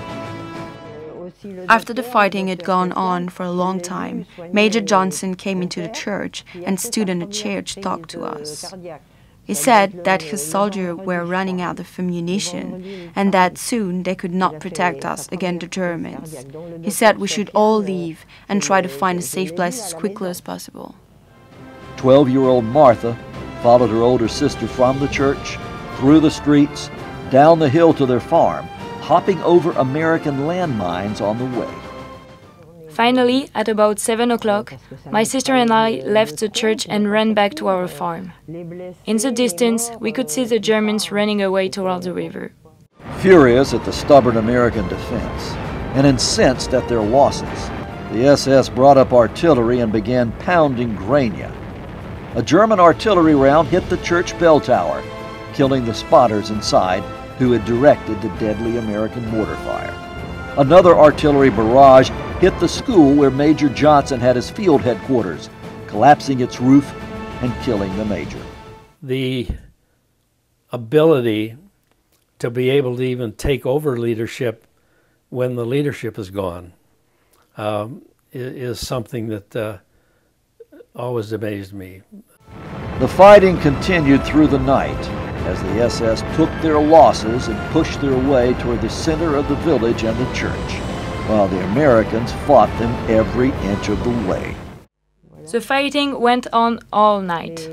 After the fighting had gone on for a long time, Major Johnson came into the church and stood in a chair to talk to us. He said that his soldiers were running out of ammunition and that soon they could not protect us against the Germans. He said we should all leave and try to find a safe place as quickly as possible. 12-year-old Martha followed her older sister from the church, through the streets, down the hill to their farm, hopping over American landmines on the way. Finally, at about 7 o'clock, my sister and I left the church and ran back to our farm. In the distance, we could see the Germans running away toward the river. Furious at the stubborn American defense and incensed at their losses, the SS brought up artillery and began pounding Grania. A German artillery round hit the church bell tower, killing the spotters inside who had directed the deadly American mortar fire. Another artillery barrage hit the school where Major Johnson had his field headquarters, collapsing its roof and killing the major. The ability to be able to even take over leadership when the leadership is gone is something that always amazed me. The fighting continued through the night as the SS took their losses and pushed their way toward the center of the village and the church, while the Americans fought them every inch of the way. The fighting went on all night.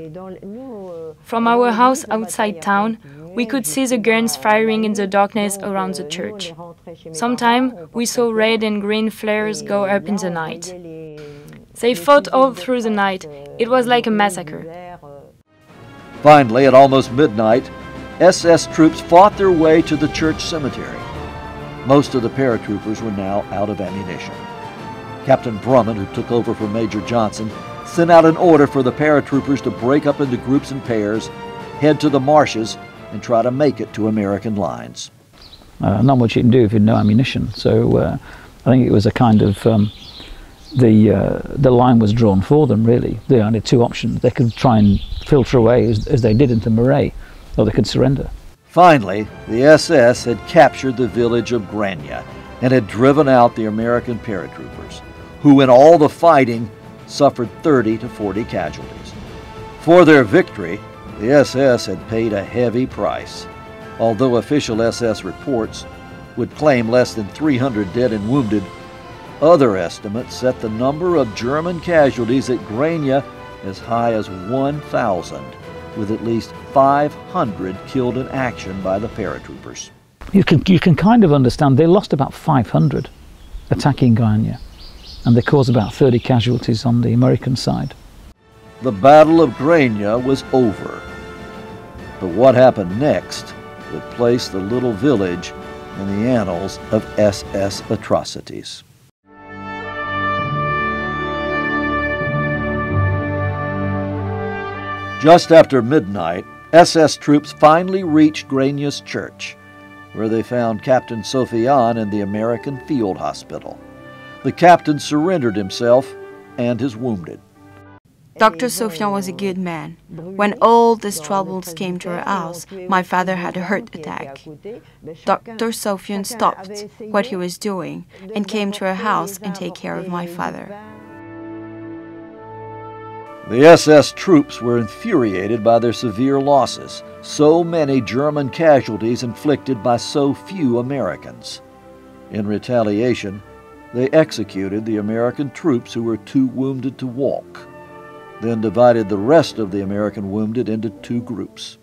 From our house outside town, we could see the guns firing in the darkness around the church. Sometimes we saw red and green flares go up in the night. They fought all through the night. It was like a massacre. Finally, at almost midnight, SS troops fought their way to the church cemetery. Most of the paratroopers were now out of ammunition. Captain Drummond, who took over for Major Johnson, sent out an order for the paratroopers to break up into groups and pairs, head to the marshes, and try to make it to American lines. Not much you can do if you have no ammunition. So I think it was a kind of the line was drawn for them, really. They only had two options. They could try and filter away as they did into Moray, or they could surrender. Finally, the SS had captured the village of Grania and had driven out the American paratroopers, who in all the fighting suffered 30 to 40 casualties. For their victory, the SS had paid a heavy price, although official SS reports would claim less than 300 dead and wounded. Other estimates set the number of German casualties at Grania as high as 1,000, with at least 500 killed in action by the paratroopers. You can kind of understand they lost about 500 attacking Grania, and they caused about 30 casualties on the American side. The Battle of Grania was over, but what happened next would place the little village in the annals of SS atrocities. Just after midnight, SS troops finally reached Grania's church, where they found Captain Sofian in the American Field Hospital. The captain surrendered himself and his wounded. Dr. Sofian was a good man. When all these troubles came to our house, my father had a heart attack. Dr. Sofian stopped what he was doing and came to our house and take care of my father. The SS troops were infuriated by their severe losses, so many German casualties inflicted by so few Americans. In retaliation, they executed the American troops who were too wounded to walk, then divided the rest of the American wounded into two groups.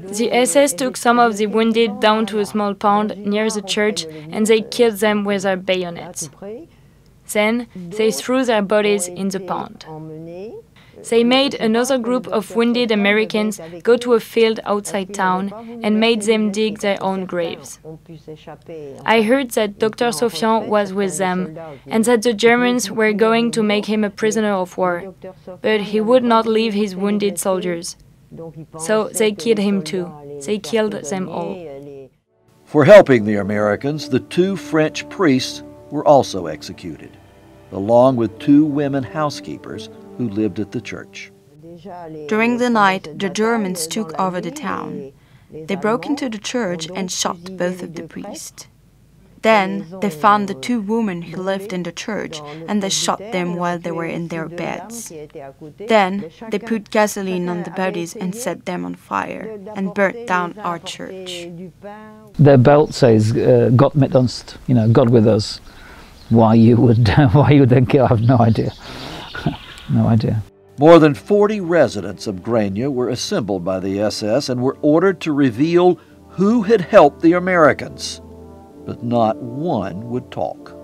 The SS took some of the wounded down to a small pond near the church and they killed them with their bayonets. Then they threw their bodies in the pond. They made another group of wounded Americans go to a field outside town and made them dig their own graves. I heard that Dr. Sofian was with them and that the Germans were going to make him a prisoner of war, but he would not leave his wounded soldiers. So they killed him too. They killed them all. For helping the Americans, the two French priests were also executed, along with two women housekeepers who lived at the church. During the night, the Germans took over the town. They broke into the church and shot both of the priests. Then they found the two women who lived in the church and they shot them while they were in their beds. Then they put gasoline on the bodies and set them on fire and burnt down our church. Their belt says, Gott mit uns, God with us. Why you would then kill, I have no idea. No idea. More than 40 residents of Grania were assembled by the SS and were ordered to reveal who had helped the Americans. But not one would talk.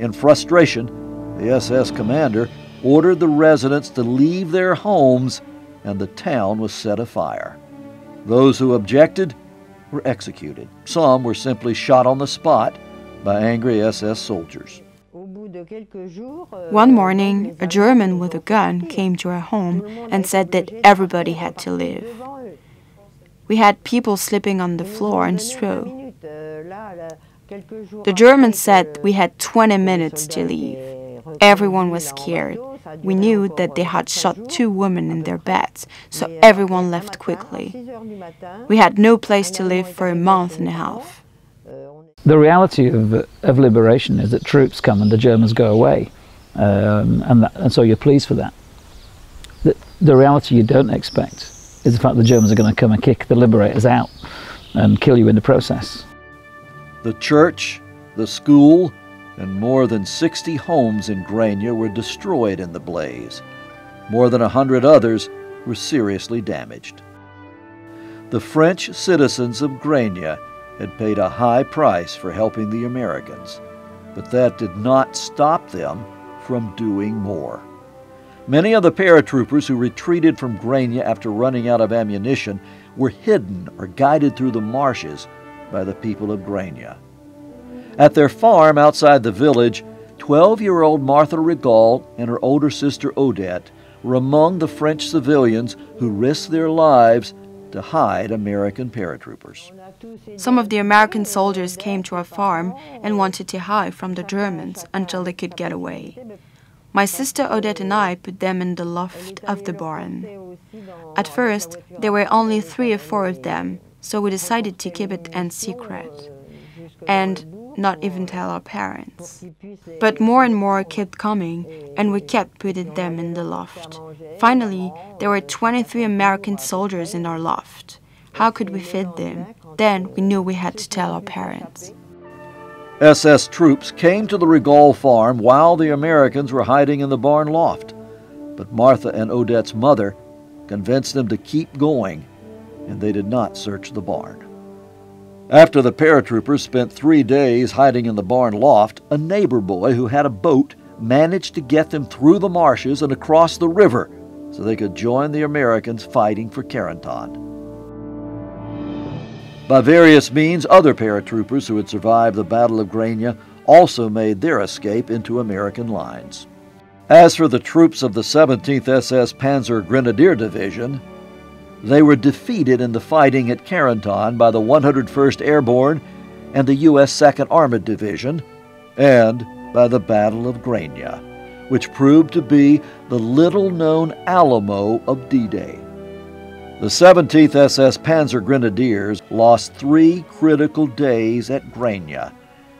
In frustration, the SS commander ordered the residents to leave their homes, and the town was set afire. Those who objected were executed. Some were simply shot on the spot by angry SS soldiers. One morning, a German with a gun came to our home and said that everybody had to leave. We had people sleeping on the floor and straw. The German said we had 20 minutes to leave. Everyone was scared. We knew that they had shot two women in their beds, so everyone left quickly. We had no place to live for a month and a half. The reality of liberation is that troops come and the Germans go away, and so you're pleased for that. The reality you don't expect is the fact the Germans are going to come and kick the liberators out and kill you in the process. The church, the school, and more than 60 homes in Grania were destroyed in the blaze. More than 100 others were seriously damaged. The French citizens of Grania had paid a high price for helping the Americans, but that did not stop them from doing more. Many of the paratroopers who retreated from Grania after running out of ammunition were hidden or guided through the marshes by the people of Grania. At their farm outside the village, 12-year-old Martha Rigaud and her older sister Odette were among the French civilians who risked their lives to hide American paratroopers. Some of the American soldiers came to our farm and wanted to hide from the Germans until they could get away. My sister Odette and I put them in the loft of the barn. At first, there were only 3 or 4 of them, so we decided to keep it in secret and not even tell our parents. But more and more kept coming, and we kept putting them in the loft. Finally, there were 23 American soldiers in our loft. How could we feed them? Then we knew we had to tell our parents. SS troops came to the Rigaud farm while the Americans were hiding in the barn loft. But Martha and Odette's mother convinced them to keep going, and they did not search the barn. After the paratroopers spent 3 days hiding in the barn loft, a neighbor boy who had a boat managed to get them through the marshes and across the river so they could join the Americans fighting for Carentan. By various means, other paratroopers who had survived the Battle of Grania also made their escape into American lines. As for the troops of the 17th SS Panzer Grenadier Division, they were defeated in the fighting at Carentan by the 101st Airborne and the U.S. 2nd Armored Division, and by the Battle of Grania, which proved to be the little-known Alamo of D-Day. The 17th SS Panzer Grenadiers lost 3 critical days at Grania,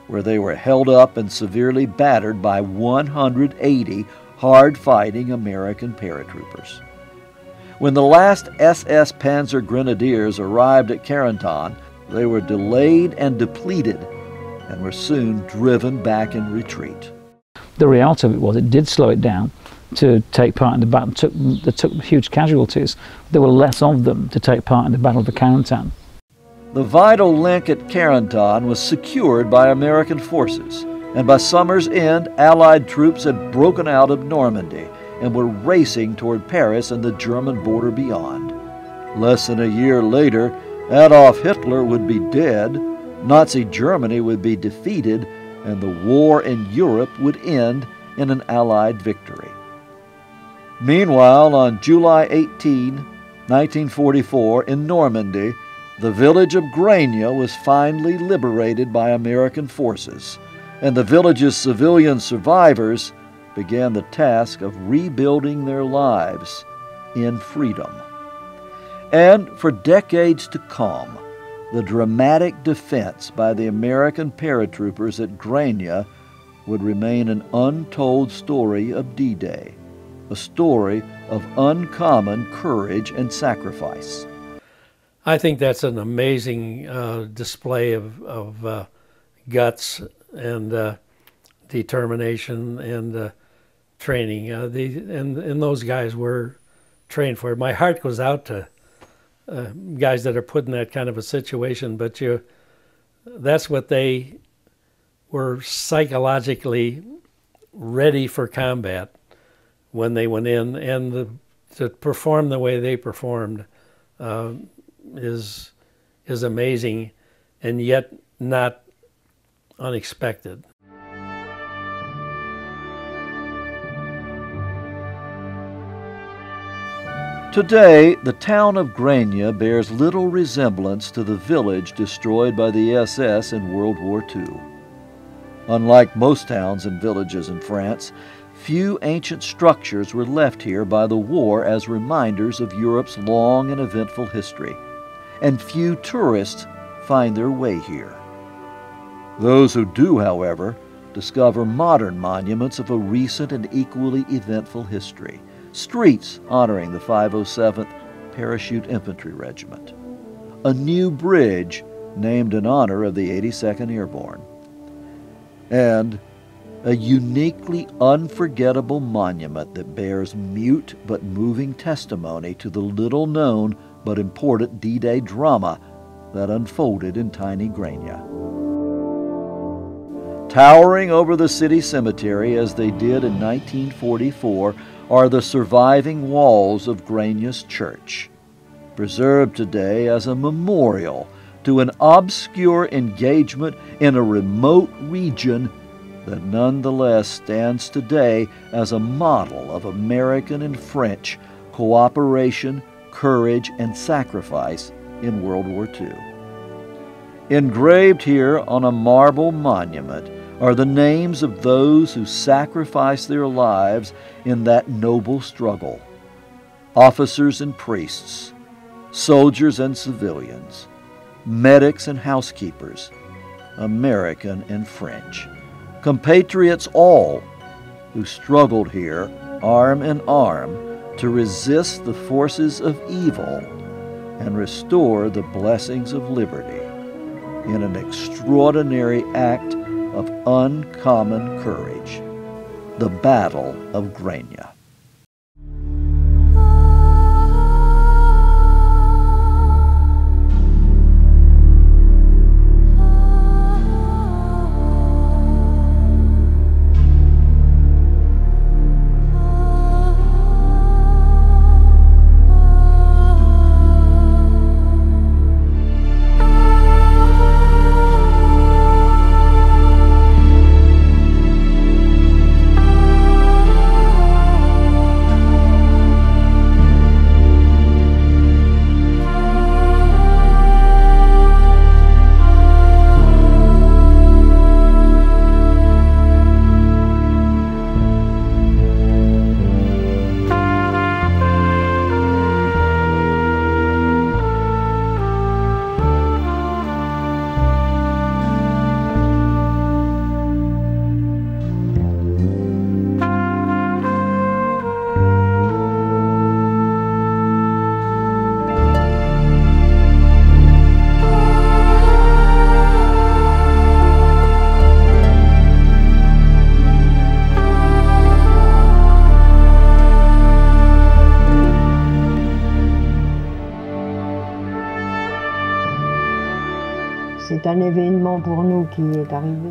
where they were held up and severely battered by 180 hard-fighting American paratroopers. When the last SS Panzer Grenadiers arrived at Carentan, they were delayed and depleted and were soon driven back in retreat. The reality of it was it did slow it down to take part in the battle. They took huge casualties. There were less of them to take part in the Battle of Carentan. The vital link at Carentan was secured by American forces, and by summer's end, Allied troops had broken out of Normandy and were racing toward Paris and the German border beyond. Less than a year later, Adolf Hitler would be dead, Nazi Germany would be defeated, and the war in Europe would end in an Allied victory. Meanwhile, on July 18, 1944, in Normandy, the village of Grania was finally liberated by American forces, and the village's civilian survivors began the task of rebuilding their lives in freedom. And for decades to come, the dramatic defense by the American paratroopers at Grania would remain an untold story of D-Day, a story of uncommon courage and sacrifice. I think that's an amazing display of guts and determination and training. And those guys were trained for it. My heart goes out to guys that are put in that kind of a situation, but that's what they were psychologically ready for combat when they went in, and to perform the way they performed is amazing, and yet not unexpected. Today, the town of Grania bears little resemblance to the village destroyed by the SS in World War II. Unlike most towns and villages in France, few ancient structures were left here by the war as reminders of Europe's long and eventful history, and few tourists find their way here. Those who do, however, discover modern monuments of a recent and equally eventful history. Streets honoring the 507th Parachute Infantry Regiment, a new bridge named in honor of the 82nd Airborne, and a uniquely unforgettable monument that bears mute but moving testimony to the little-known but important D-Day drama that unfolded in tiny Grania. Towering over the city cemetery as they did in 1944 are the surviving walls of Grania's church, preserved today as a memorial to an obscure engagement in a remote region that nonetheless stands today as a model of American and French cooperation, courage, and sacrifice in World War II. Engraved here on a marble monument are the names of those who sacrificed their lives in that noble struggle. Officers and priests, soldiers and civilians, medics and housekeepers, American and French, compatriots all who struggled here arm in arm to resist the forces of evil and restore the blessings of liberty in an extraordinary act of uncommon courage, the Battle of Grania.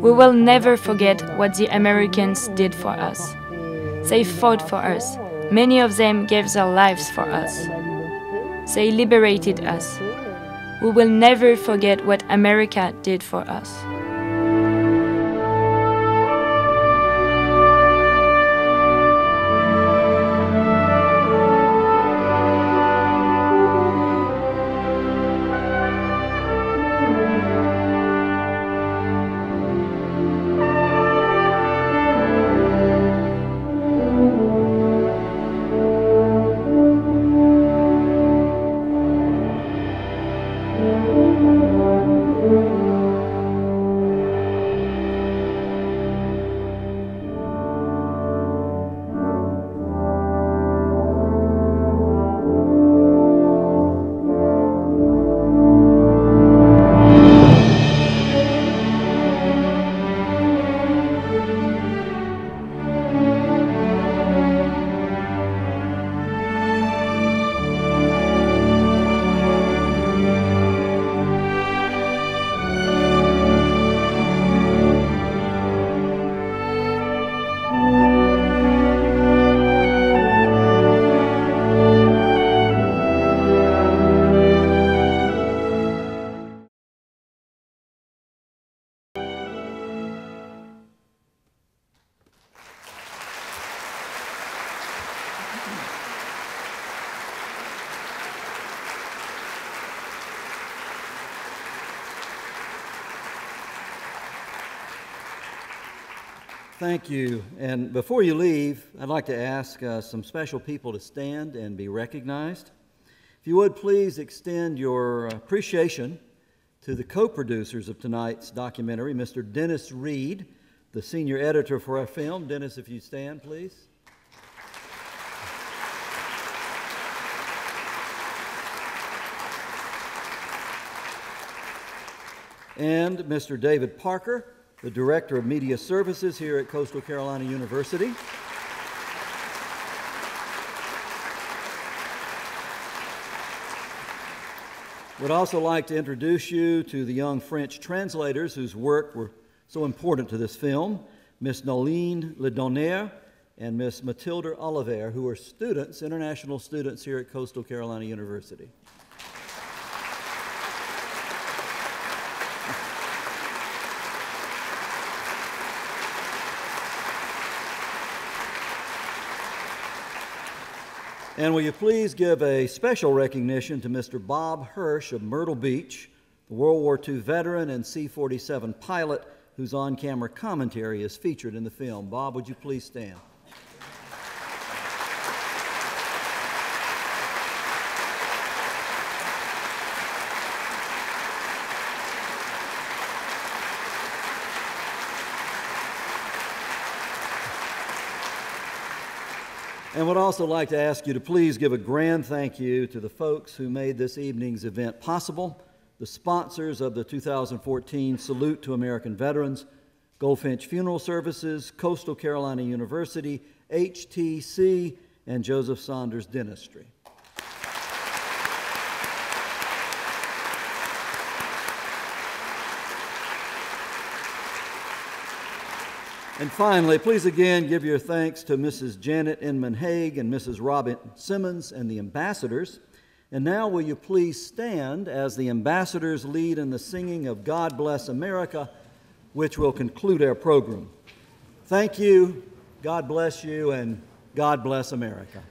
We will never forget what the Americans did for us. They fought for us. Many of them gave their lives for us. They liberated us. We will never forget what America did for us. Thank you. And before you leave, I'd like to ask some special people to stand and be recognized. If you would, please extend your appreciation to the co-producers of tonight's documentary, Mr. Dennis Reed, the senior editor for our film. Dennis, if you stand, please. And Mr. David Parker, the Director of Media Services here at Coastal Carolina University. Would also like to introduce you to the young French translators whose work were so important to this film, Miss Noline Ledonnier and Miss Mathilde Oliver, who are students, international students here at Coastal Carolina University. And will you please give a special recognition to Mr. Bob Hirsch of Myrtle Beach, the World War II veteran and C-47 pilot whose on-camera commentary is featured in the film. Bob, would you please stand? And would also like to ask you to please give a grand thank you to the folks who made this evening's event possible, the sponsors of the 2014 Salute to American Veterans, Goldfinch Funeral Services, Coastal Carolina University, HTC, and Joseph Saunders Dentistry. And finally, please again give your thanks to Mrs. Janet Inman Haig and Mrs. Robin Simmons and the ambassadors. And now will you please stand as the ambassadors lead in the singing of God Bless America, which will conclude our program. Thank you, God bless you, and God bless America.